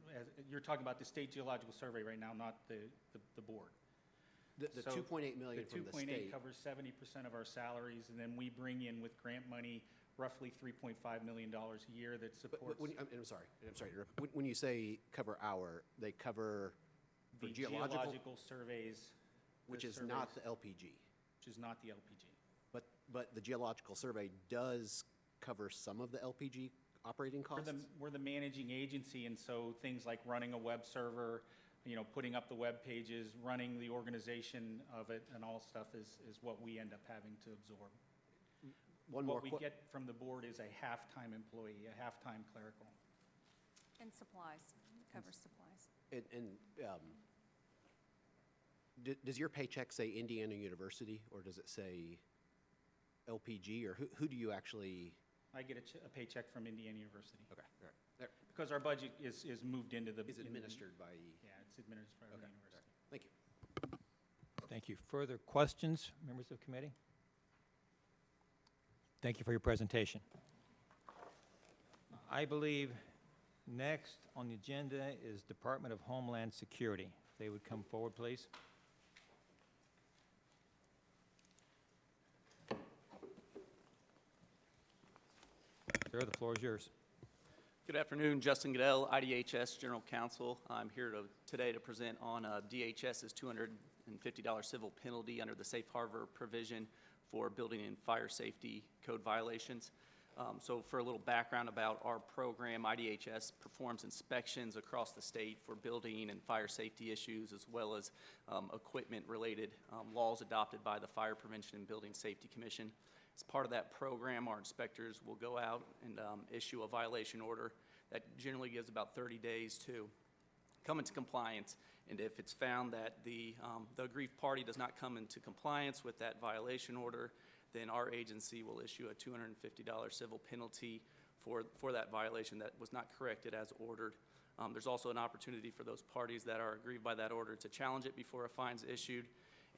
you're talking about the State Geological Survey right now, not the board. the So 2.8 million from the The 2.8 state. covers 70% of our salaries, and then we bring in with grant money roughly $3.5 million a year that But supports I'm sorry to interrupt. When you say cover they cover for the geological, geological surveys. which the is not surveys, the LPG. Which is not the LPG. But the geological survey does cover some of the LPG operating costs? We're the managing agency, and so things like running a web server, putting up the web pages, running the organization of it, and all stuff is what we end up having to absorb. What we get from the board is a half-time employee, a half-time clerical. And supplies, it covers supplies. Does your paycheck say Indiana University, or does it say LPG, or who do you actually? I get a paycheck from Indiana University. Okay, all right. Because our budget is moved into the. Is administered by? Yeah, it's administered by the Okay, university. thank you. Thank you. Further questions, members of committee? Thank you for your presentation. I believe next on the agenda is Department of Homeland Security. If they would come forward, please. Sir, the floor is yours. Good afternoon, Justin Goodell, IDHS General Counsel. I'm here today to present on DHS's $250 civil penalty under the safe harbor provision for building and fire safety code violations. So for a little background about our program, IDHS performs inspections across the state for building and fire safety issues, as well as equipment-related laws adopted by the Fire Prevention and Building Safety Commission. As part of that program, our inspectors will go out and issue a violation order that generally gives about 30 days to come into compliance. And if it's found that the aggrieved party does not come into compliance with that violation order, then our agency will issue a $250 civil penalty for that violation that was not corrected as ordered. There's also an opportunity for those parties that are aggrieved by that order to challenge it before a fine is issued.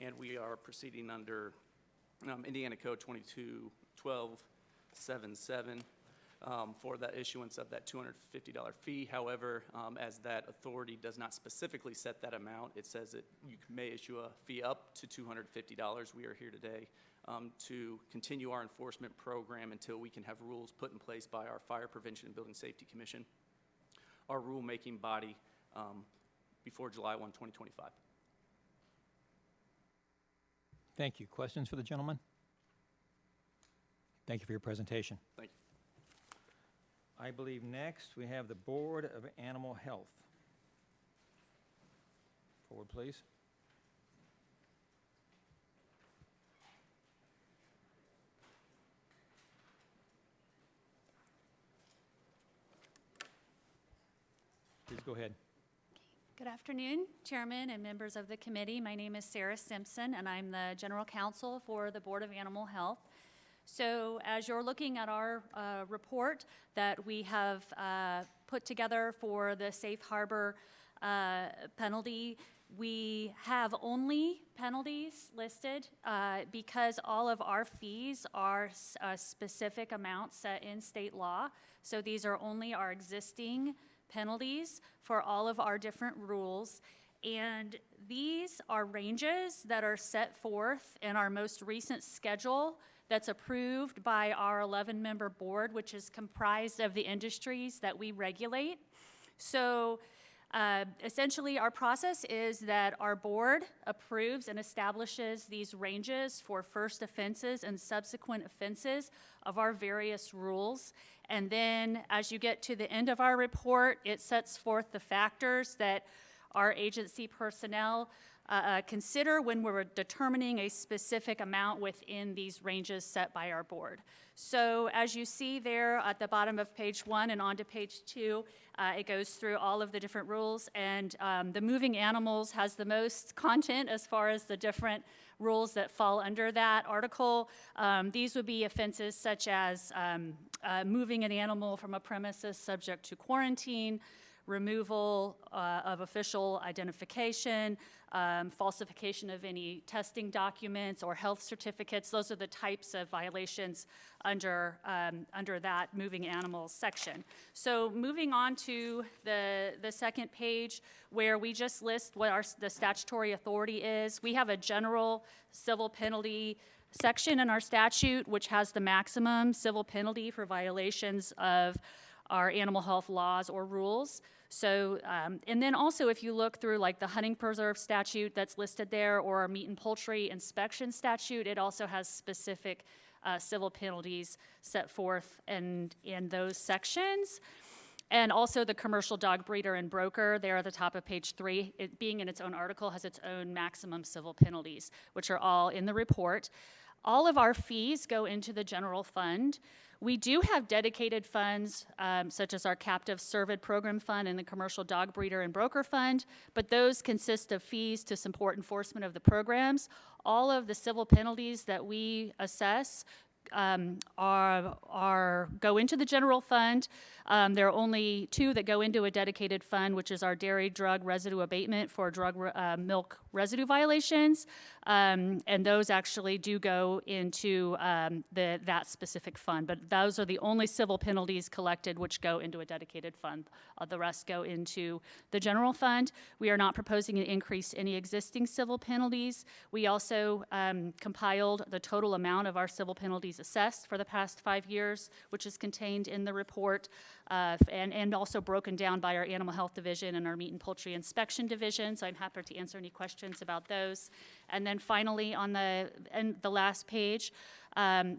And we are proceeding under Indiana Code 22-1277 for the issuance of that $250 fee. However, as that authority does not specifically set that amount, it says that you may issue a fee up to $250. We are here today to continue our enforcement program until we can have rules put in place by our Fire Prevention and Building Safety Commission, our rulemaking body, before July 1, 2025. Thank you. Questions for the gentleman? Thank you for your presentation. Thank you. I believe next we have the Board of Animal Health. Forward, please. Please go ahead. Good afternoon, Chairman and members of the committee. My name is Sarah Simpson, and I'm the General Counsel for the Board of Animal Health. So as you're looking at our report that we have put together for the safe harbor penalty, we have only penalties listed because all of our fees are a specific amount set in state law. So these are only our existing penalties for all of our different rules. And these are ranges that are set forth in our most recent schedule that's approved by our 11-member board, which is comprised of the industries that we regulate. So essentially, our process is that our board approves and establishes these ranges for first offenses and subsequent offenses of our various rules. And then as you get to the end of our report, it sets forth the factors that our agency personnel consider when we're determining a specific amount within these ranges set by our board. So as you see there at the bottom of page 1 and onto page 2, it goes through all of the different rules, and the moving animals has the most content as far as the different rules that fall under that article. These would be offenses such as moving an animal from a premises subject to quarantine, removal of official identification, falsification of any testing documents or health certificates. Those are the types of violations under that moving animals section. So moving on to the second page, where we just list what the statutory authority is. We have a general civil penalty section in our statute, which has the maximum civil penalty for violations of our animal health laws or rules. So, and then also if you look through like the hunting preserve statute that's listed there, or our meat and poultry inspection statute, it also has specific civil penalties set forth in those sections. And also the commercial dog breeder and broker there at the top of page 3, it being in its own article, has its own maximum civil penalties, which are all in the report. All of our fees go into the general fund. We do have dedicated funds, such as our captive cervid program fund and the commercial dog breeder and broker fund, but those consist of fees to support enforcement of the programs. All of the civil penalties that we assess go into the general fund. There are only 2 that go into a dedicated fund, which is our dairy drug residue abatement for drug milk residue violations, and those actually do go into that specific fund. But those are the only civil penalties collected which go into a dedicated fund. The rest go into the general fund. We are not proposing an increase in any existing civil penalties. We also compiled the total amount of our civil penalties assessed for the past 5 years, which is contained in the report, and also broken down by our animal health division and our meat and poultry inspection division. So I'm happy to answer any questions about those. And then finally, on the last page,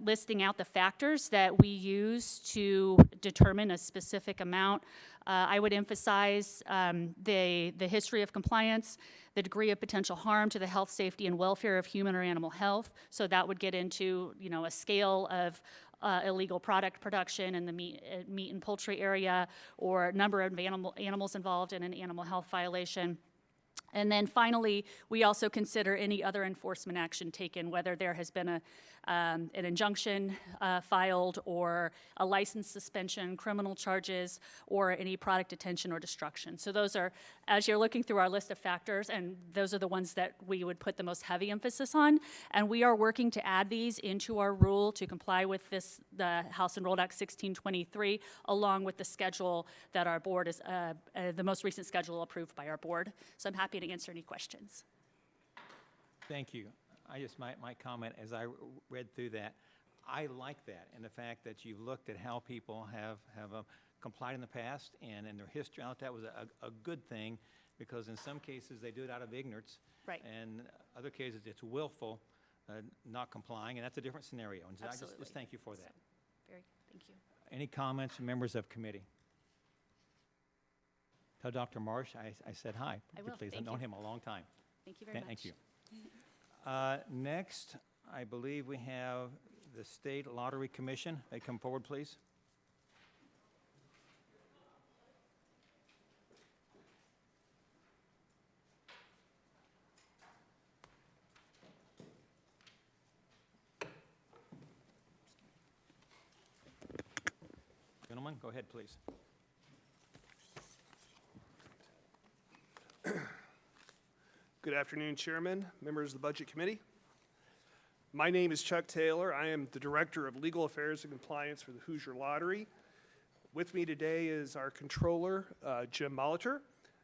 listing out the factors that we use to determine a specific amount. I would emphasize the history of compliance, the degree of potential harm to the health, safety, and welfare of human or animal health. So that would get into, a scale of illegal product production in the meat and poultry area, or number of animals involved in an animal health violation. And then finally, we also consider any other enforcement action taken, whether there has been an injunction filed, or a license suspension, criminal charges, or any product detention or destruction. So those are, as you're looking through our list of factors, and those are the ones that we would put the most heavy emphasis on. And we are working to add these into our rule to comply with the House Enrolled Act 1623, along with the schedule that our board is, the most recent schedule approved by our board. So I'm happy to answer any questions. Thank you. My comment as I read through that, I like that, and the fact that you've looked at how people have complied in the past and in their history. I thought that was a good thing, because in some cases they do it out of ignorance. Right. And other cases it's willful, not complying, and that's a different scenario. And so Absolutely. I just thank you for that. Thank you. Any comments from members of committee? Tell Dr. Marsh I said hi. I will. Please, I've Thank known you. him a long time. Thank you very much. Thank you. Next, I believe we have the State Lottery Commission. They come forward, please. Gentlemen, go ahead, please. Good afternoon, Chairman, members of the Budget Committee. My name is Chuck Taylor. I am the Director of Legal Affairs and Compliance for the Hoosier Lottery. With me today is our Controller, Jim Molitor,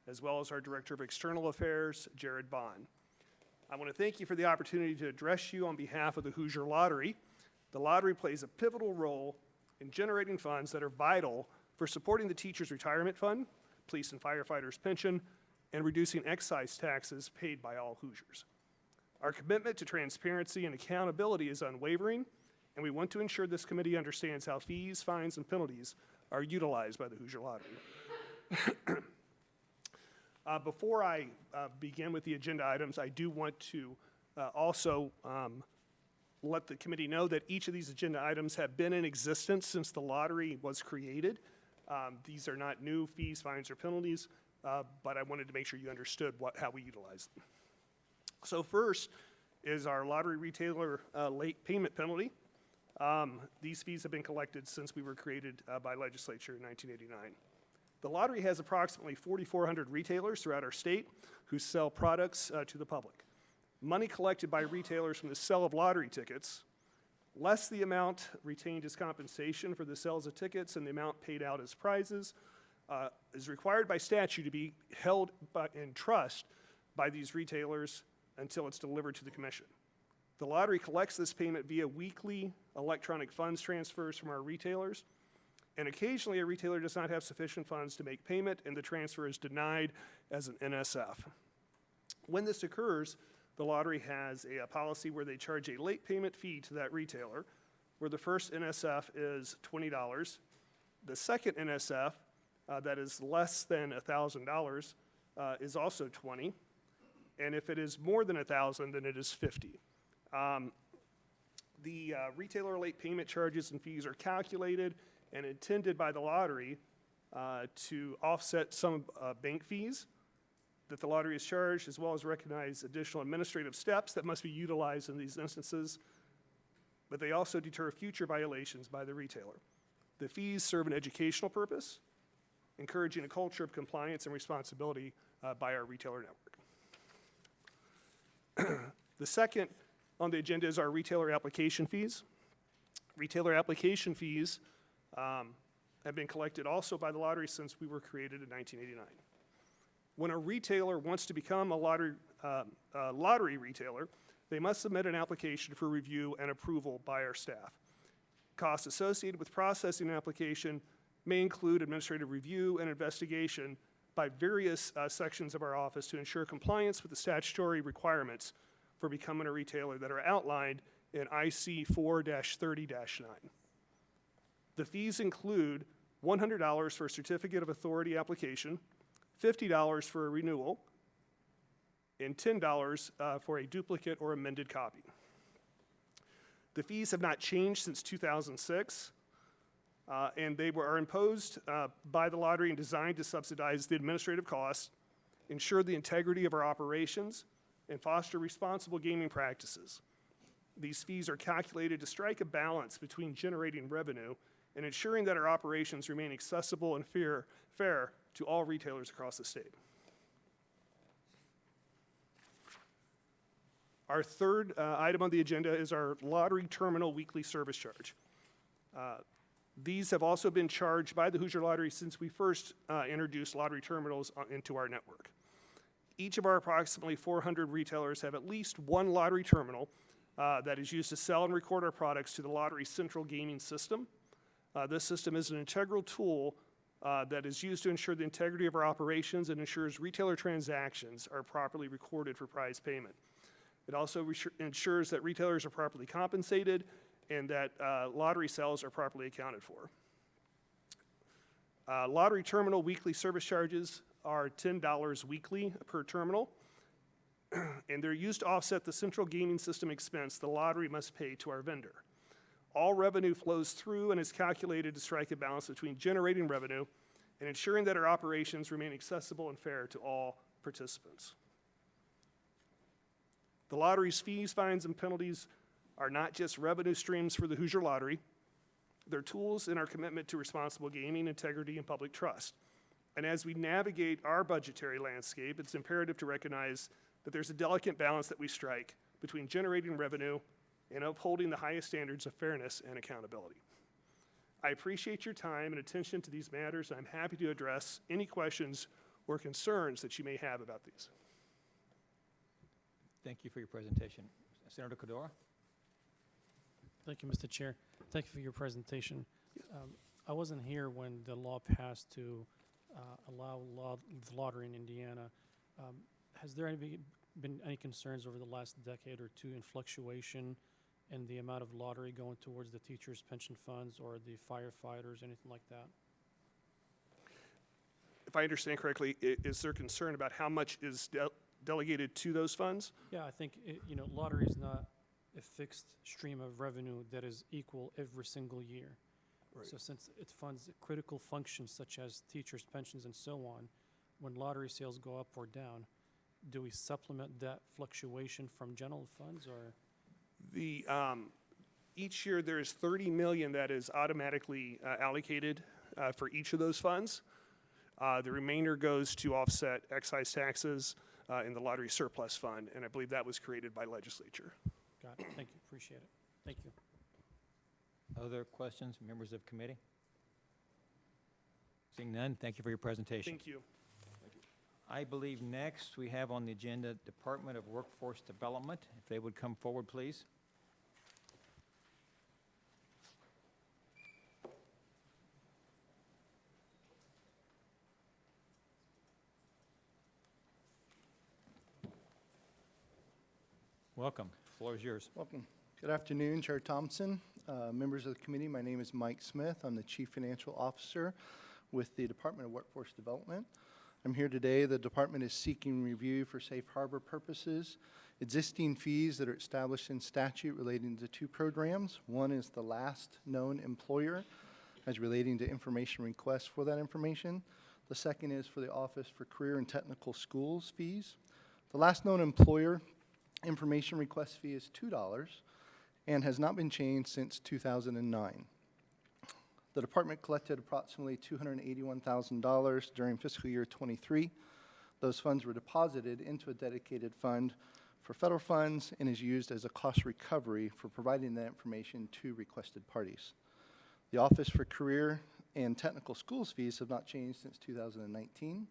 as well as our Director of External Affairs, Jared Bond. I want to thank you for the opportunity to address you on behalf of the Hoosier Lottery. The lottery plays a pivotal role in generating funds that are vital for supporting the Teachers' Retirement Fund, Police and Firefighters' Pension, and reducing excise taxes paid by all Hoosiers. Our commitment to transparency and accountability is unwavering, and we want to ensure this committee understands how fees, fines, and penalties are utilized by the Hoosier Lottery. Before I begin with the agenda items, I do want to also let the committee know that each of these agenda items have been in existence since the lottery was created. These are not new fees, fines, or penalties, but I wanted to make sure you understood how we utilize them. So first is our lottery retailer late payment penalty. These fees have been collected since we were created by legislature in 1989. The lottery has approximately 4,400 retailers throughout our state who sell products to the public. Money collected by retailers from the sale of lottery tickets, less the amount retained as compensation for the sales of tickets and the amount paid out as prizes, is required by statute to be held in trust by these retailers until it's delivered to the commission. The lottery collects this payment via weekly electronic funds transfers from our retailers, and occasionally a retailer does not have sufficient funds to make payment and the transfer is denied as an NSF. When this occurs, the lottery has a policy where they charge a late payment fee to that retailer, where the first NSF is $20. The second NSF, that is less than $1,000, is also $20. And if it is more than $1,000, then it is $50. The retailer late payment charges and fees are calculated and intended by the lottery to offset some bank fees that the lottery is charged, as well as recognize additional administrative steps that must be utilized in these instances, but they also deter future violations by the retailer. The fees serve an educational purpose, encouraging a culture of compliance and responsibility by our retailer network. The second on the agenda is our retailer application fees. Retailer application fees have been collected also by the lottery since we were created in 1989. When a retailer wants to become a lottery retailer, they must submit an application for review and approval by our staff. Costs associated with processing an application may include administrative review and investigation by various sections of our office to ensure compliance with the statutory requirements for becoming a retailer that are outlined in IC 4-30-9. The fees include $100 for a certificate of authority application, $50 for a renewal, and $10 for a duplicate or amended copy. The fees have not changed since 2006. And they are imposed by the lottery and designed to subsidize the administrative costs, ensure the integrity of our operations, and foster responsible gaming practices. These fees are calculated to strike a balance between generating revenue and ensuring that our operations remain accessible and fair to all retailers across the state. Our third item on the agenda is our lottery terminal weekly service charge. These have also been charged by the Hoosier Lottery since we first introduced lottery terminals into our network. Each of our approximately 400 retailers have at least one lottery terminal that is used to sell and record our products to the lottery's central gaming system. This system is an integral tool that is used to ensure the integrity of our operations and ensures retailer transactions are properly recorded for prize payment. It also ensures that retailers are properly compensated and that lottery sales are properly accounted for. Lottery terminal weekly service charges are $10 weekly per terminal, and they're used to offset the central gaming system expense the lottery must pay to our vendor. All revenue flows through and is calculated to strike a balance between generating revenue and ensuring that our operations remain accessible and fair to all participants. The lottery's fees, fines, and penalties are not just revenue streams for the Hoosier Lottery. They're tools in our commitment to responsible gaming, integrity, and public trust. And as we navigate our budgetary landscape, it's imperative to recognize that there's a delicate balance that we strike between generating revenue and upholding the highest standards of fairness and accountability. I appreciate your time and attention to these matters, and I'm happy to address any questions or concerns that you may have about these. Thank you for your presentation. Senator Cordora? Thank you, Mr. Chair. Thank you for your presentation. I wasn't here when the law passed to allow the lottery in Indiana. Has there been any concerns over the last decade or two in fluctuation in the amount of lottery going towards the teachers' pension funds or the firefighters, anything like that? if I understand correctly, is there concern about how much is delegated to those funds? Yeah, I think, lottery is not a fixed stream of revenue that is equal every single year. Right. So since it funds critical functions such as teachers' pensions and so on, when lottery sales go up or down, do we supplement that fluctuation from general funds, or? Each year, there is 30 million that is automatically allocated for each of those funds. The remainder goes to offset excise taxes in the lottery surplus fund, and I believe that was created by legislature. Got it. Thank you. Appreciate it. Thank you. Other questions, members of committee? Seeing none, thank you for your presentation. Thank you. I believe next we have on the agenda Department of Workforce Development. If they would come forward, please. Welcome. The floor is yours. Welcome. Good afternoon, Chair Thompson, members of the committee. My name is Mike Smith. I'm the Chief Financial Officer with the Department of Workforce Development. I'm here today. The department is seeking review for safe harbor purposes, existing fees that are established in statute relating to two programs. One is the last known employer as relating to information requests for that information. The second is for the Office for Career and Technical Schools fees. The last known employer information request fee is $2 and has not been changed since 2009. The department collected approximately $281,000 during fiscal year 23. Those funds were deposited into a dedicated fund for federal funds and is used as a cost recovery for providing that information to requested parties. The Office for Career and Technical Schools fees have not changed since 2019.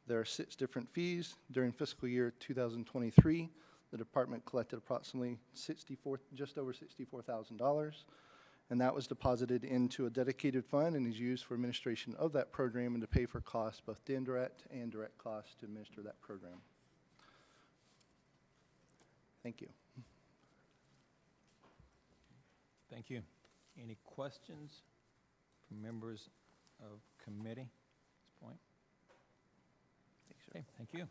There are 6 different fees. During fiscal year 2023, the department collected approximately just over $64,000, and that was deposited into a dedicated fund and is used for administration of that program and to pay for costs, both the indirect and direct costs to administer that program. Thank you. Thank you. Any questions from members of committee at this point? Okay, thank you.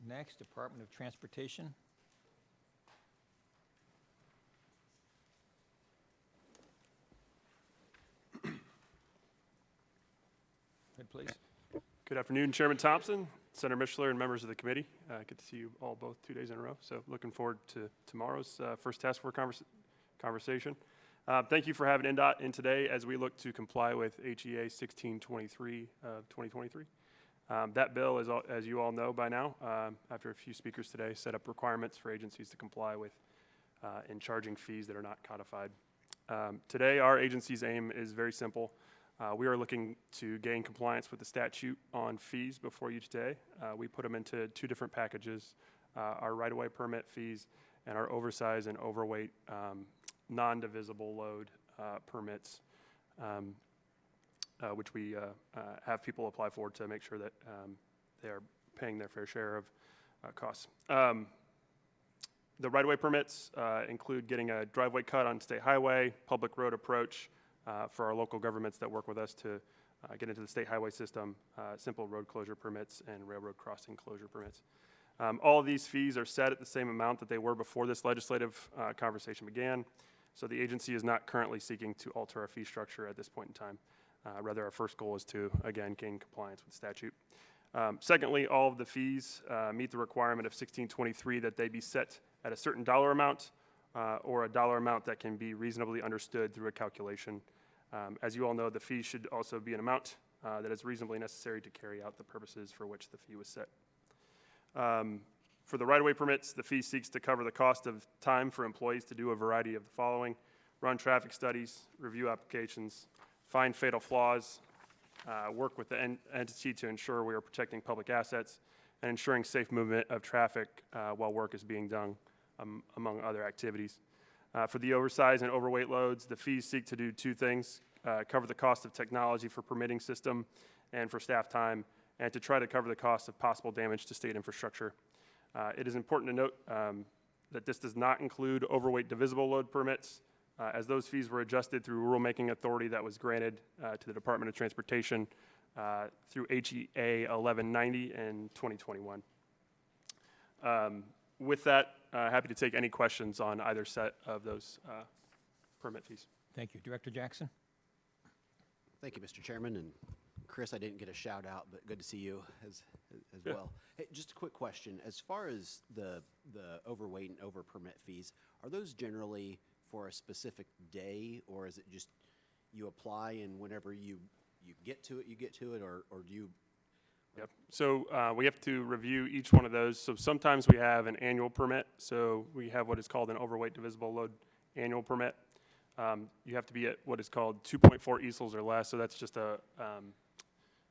Next, Department of Transportation. Ahead, please. Good afternoon, Chairman Thompson, Senator Mishler, and members of the committee. Good to see you all both 2 days in a row. So looking forward to tomorrow's first task force conversation. Thank you for having NDOT in today as we look to comply with HEA 1623 of 2023. That bill, as you all know by now, after a few speakers today, set up requirements for agencies to comply with in charging fees that are not codified. Today, our agency's aim is very simple. We are looking to gain compliance with the statute on fees before each day. We put them into 2 different packages, our right-of-way permit fees and our oversize and overweight non-divisible load permits, which we have people apply for to make sure that they are paying their fair share of costs. The right-of-way permits include getting a driveway cut on state highway, public road approach for our local governments that work with us to get into the state highway system, simple road closure permits, and railroad crossing closure permits. All of these fees are set at the same amount that they were before this legislative conversation began, so the agency is not currently seeking to alter our fee structure at this point in time. Rather, our first goal is to, again, gain compliance with statute. Secondly, all of the fees meet the requirement of 1623 that they be set at a certain dollar amount or a dollar amount that can be reasonably understood through a calculation. As you all know, the fee should also be an amount that is reasonably necessary to carry out the purposes for which the fee was set. For the right-of-way permits, the fee seeks to cover the cost of time for employees to do a variety of the following: run traffic studies, review applications, find fatal flaws, work with the entity to ensure we are protecting public assets, and ensuring safe movement of traffic while work is being done, among other activities. For the oversize and overweight loads, the fees seek to do 2 things: cover the cost of technology for permitting system and for staff time, and to try to cover the cost of possible damage to state infrastructure. It is important to note that this does not include overweight divisible load permits, as those fees were adjusted through rulemaking authority that was granted to the Department of Transportation through HEA 1190 in 2021. With that, happy to take any questions on either set of those permit fees. Thank you. Director Jackson? Thank you, Mr. Chairman, and Chris, I didn't get a shout out, but good to see you as well. Hey, just a quick question. As far as the overweight and over permit fees, are those generally for a specific day, or is it just you apply and whenever you get to it, or do you? Yep. So we have to review each one of those. So sometimes we have an annual permit. So we have what is called an overweight divisible load annual permit. You have to be at what is called 2.4 easels or less. So that's just the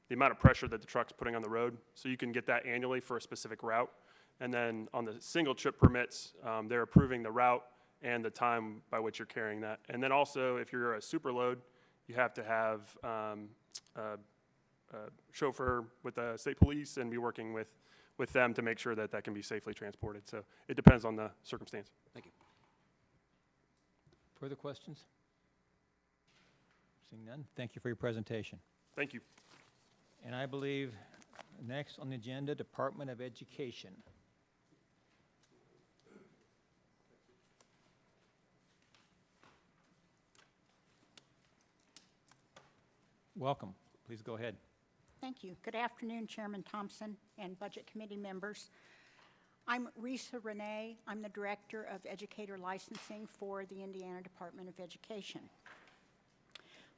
amount of pressure that the truck's putting on the road. So you can get that annually for a specific route. And then on the single trip permits, they're approving the route and the time by which you're carrying that. And then also, if you're a super load, you have to have a chauffeur with the state police and be working with them to make sure that that can be safely transported. So it depends on the circumstance. Thank you. Further questions? Seeing none, thank you for your presentation. Thank you. And I believe next on the agenda, Department of Education. Welcome. Please go ahead. Thank you. Good afternoon, Chairman Thompson and Budget Committee members. I'm Risa Renee. I'm the Director of Educator Licensing for the Indiana Department of Education.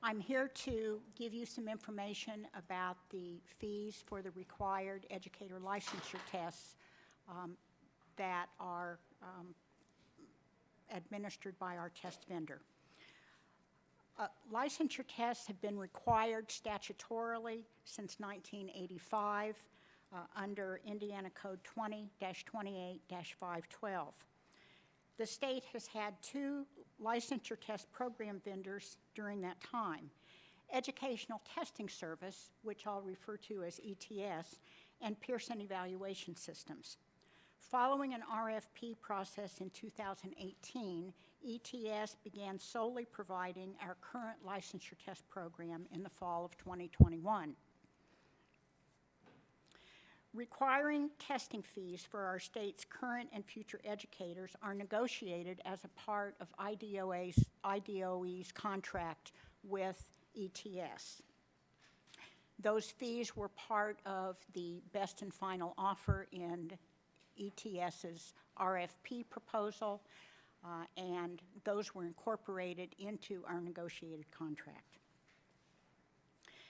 I'm here to give you some information about the fees for the required educator licensure tests that are administered by our test vendor. Licensure tests have been required statutorily since 1985 under Indiana Code 20-28-512. The state has had 2 licensure test program vendors during that time: Educational Testing Service, which I'll refer to as ETS, and Pearson Evaluation Systems. Following an RFP process in 2018, ETS began solely providing our current licensure test program in the fall of 2021. Requiring testing fees for our state's current and future educators are negotiated as a part of IDOE's contract with ETS. Those fees were part of the best and final offer in ETS's RFP proposal, and those were incorporated into our negotiated contract.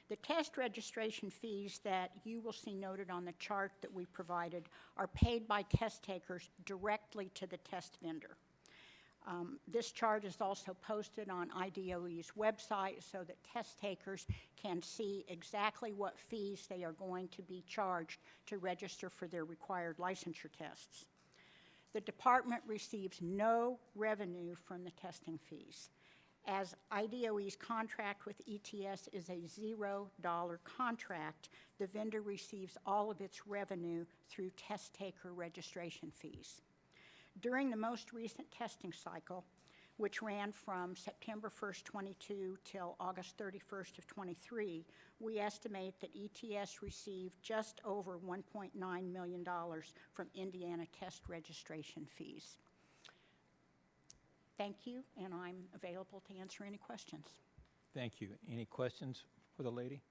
The test registration fees that you will see noted on the chart that we provided are paid by test takers directly to the test vendor. This chart is also posted on IDOE's website so that test takers can see exactly what fees they are going to be charged to register for their required licensure tests. The department receives no revenue from the testing fees. As IDOE's contract with ETS is a $0 contract, the vendor receives all of its revenue through test taker registration fees. During the most recent testing cycle, which ran from September 1st, 22 till August 31st of 23, we estimate that ETS received just over $1.9 million from Indiana test registration fees. Thank you, and I'm available to answer any questions. Thank you. Any questions for the lady?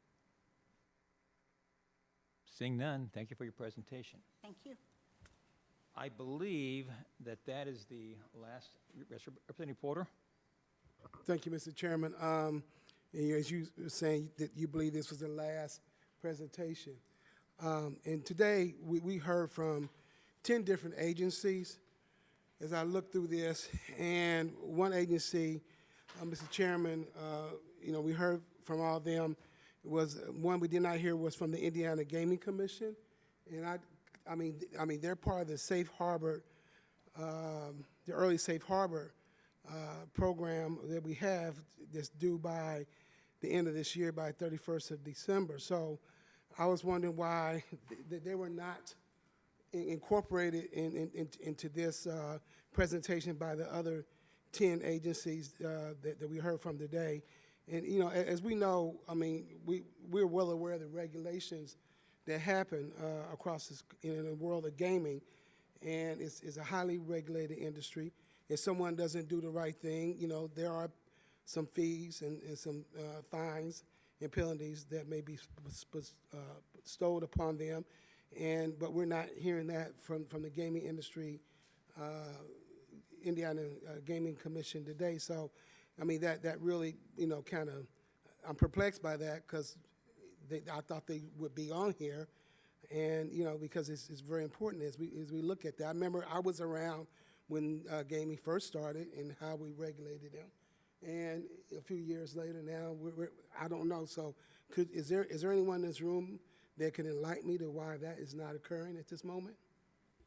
Seeing none, thank you for your presentation. Thank you. I believe that that is the last. Representative Porter? Thank you, Mr. Chairman. And as you were saying, that you believe this was the last presentation. And today, we heard from 10 different agencies as I looked through this, and one agency, Mr. Chairman, we heard from all of them. Was one we did not hear was from the Indiana Gaming Commission, and I mean they're part of the Safe Harbor, the early Safe Harbor program that we have that's due by the end of this year, by 31st of December. So I was wondering why they were not incorporated into this presentation by the other 10 agencies that we heard from today. And, you know, as we know, I mean, we're well aware of the regulations that happen across this, in the world of gaming, and it's a highly regulated industry. If someone doesn't do the right thing, you know, there are some fees and some fines and penalties that may be bestowed upon them, but we're not hearing that from the gaming industry, Indiana Gaming Commission today. So, I mean, that really, you know, kind of, I'm perplexed by that because I thought they would be on here, and you know, because it's very important as we look at that. I remember I was around when gaming first started and how we regulated them, and a few years later now, I don't know. So, is there anyone in this room that can enlighten me to why that is not occurring at this moment?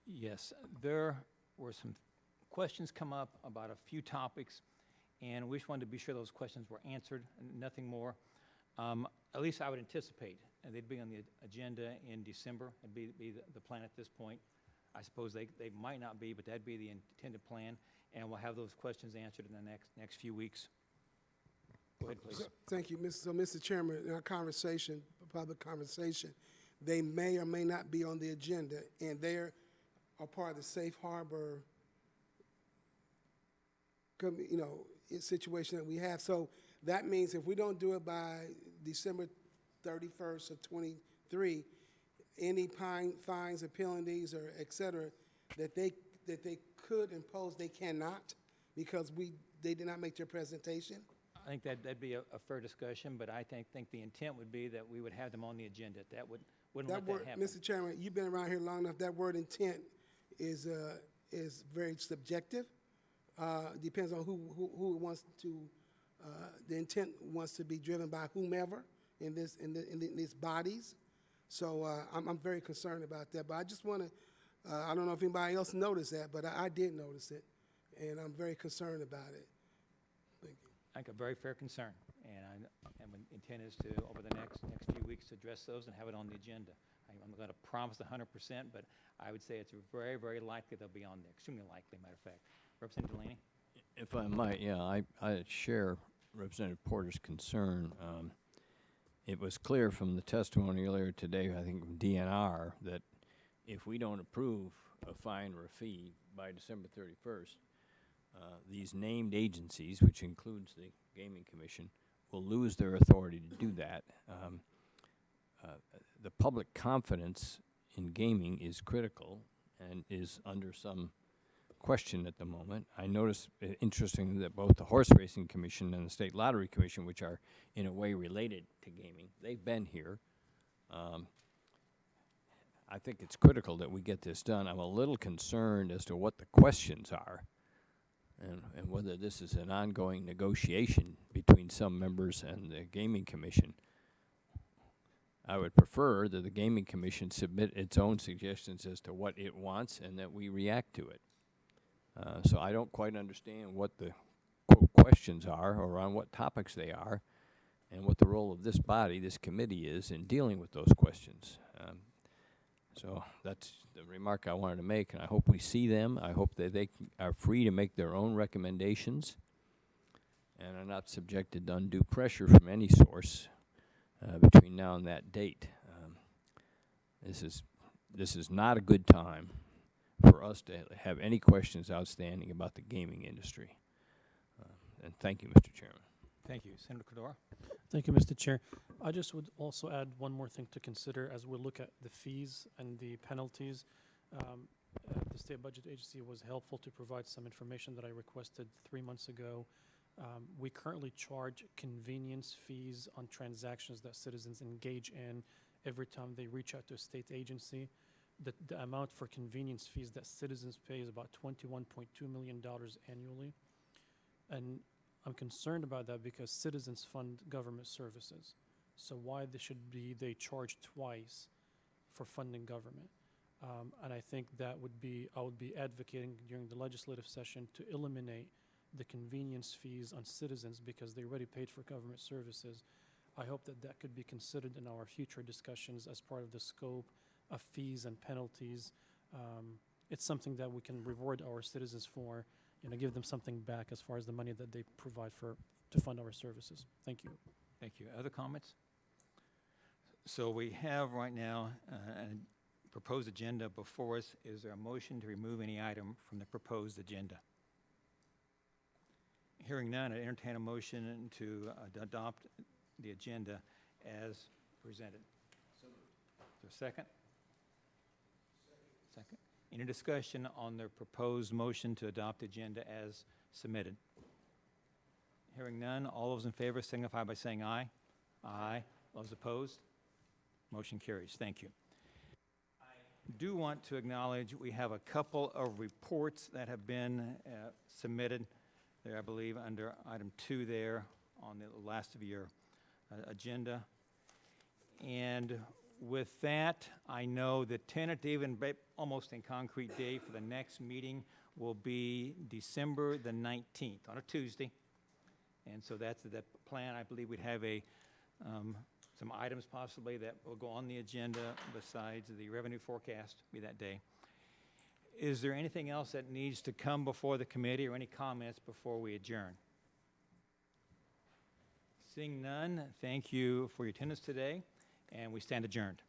Yes, there were some questions come up about a few topics, and we just wanted to be sure those questions were answered, and nothing more. At least I would anticipate they'd be on the agenda in December. It'd be the plan at this point. I suppose they might not be, but that'd be the intended plan, and we'll have those questions answered in the next few weeks. Go ahead, please. Thank you, Mr. Chairman. In our conversation, public conversation, they may or may not be on the agenda, and they're a part of the safe harbor, you know, situation that we have. So that means if we don't do it by December 31st of 23, any fines or penalties or et cetera that they could impose, they cannot, because they did not make their presentation. I think that'd be a fair discussion, but I think the intent would be that we would have them on the agenda. That wouldn't let that happen. Mr. Chairman, you've been around here long enough. That word intent is very subjective. Depends on who wants to. The intent wants to be driven by whomever in these bodies. So I'm very concerned about that. But I just want to. I don't know if anybody else noticed that, but I did notice it, and I'm very concerned about it. Thank you. I think a very fair concern, and my intent is to, over the next few weeks, to address those and have it on the agenda. I'm going to promise 100%, but I would say it's very, very likely they'll be on there, extremely likely, matter of fact. Representative Delaney? If I might, yeah, I share Representative Porter's concern. It was clear from the testimony earlier today, I think from DNR, that if we don't approve a fine or a fee by December 31st, these named agencies, which includes the Gaming Commission, will lose their authority to do that. The public confidence in gaming is critical and is under some question at the moment. I noticed, interestingly, that both the Horse Racing Commission and the State Lottery Commission, which are in a way related to gaming, they've been here. I think it's critical that we get this done. I'm a little concerned as to what the questions are and whether this is an ongoing negotiation between some members and the Gaming Commission. I would prefer that the Gaming Commission submit its own suggestions as to what it wants and that we react to it. So I don't quite understand what the quote questions are or on what topics they are and what the role of this body, this committee, is in dealing with those questions. So that's the remark I wanted to make, and I hope we see them. I hope that they are free to make their own recommendations and are not subjected to undue pressure from any source between now and that date. This is not a good time for us to have any questions outstanding about the gaming industry. And thank you, Mr. Chairman. Thank you. Senator Cordova? Thank you, Mr. Chair. I just would also add one more thing to consider as we look at the fees and the penalties. The State Budget Agency was helpful to provide some information that I requested 3 months ago. We currently charge convenience fees on transactions that citizens engage in every time they reach out to a state agency. The amount for convenience fees that citizens pay is about $21.2 million annually. And I'm concerned about that because citizens fund government services. So why they charge twice for funding government? And I think I would be advocating during the legislative session to eliminate the convenience fees on citizens because they already paid for government services. I hope that could be considered in our future discussions as part of the scope of fees and penalties. It's something that we can reward our citizens for, give them something back as far as the money that they provide to fund our services. Thank you. Thank you. Other comments? So we have right now a proposed agenda before us. Is there a motion to remove any item from the proposed agenda? Hearing none, I entertain a motion to adopt the agenda as presented. Is there a second? Second. Any discussion on the proposed motion to adopt the agenda as submitted? Hearing none, all those in favor signify by saying aye. Aye. Those opposed? Motion carries. Thank you. I do want to acknowledge we have a couple of reports that have been submitted there, I believe, under item 2 there on the last of your agenda. And with that, I know the tentative and almost in concrete day for the next meeting will be December the 19th, on a Tuesday. And so that's the plan. I believe we'd have some items possibly that will go on the agenda besides the revenue forecast be that day. Is there anything else that needs to come before the committee or any comments before we adjourn? Seeing none, thank you for your attendance today, and we stand adjourned.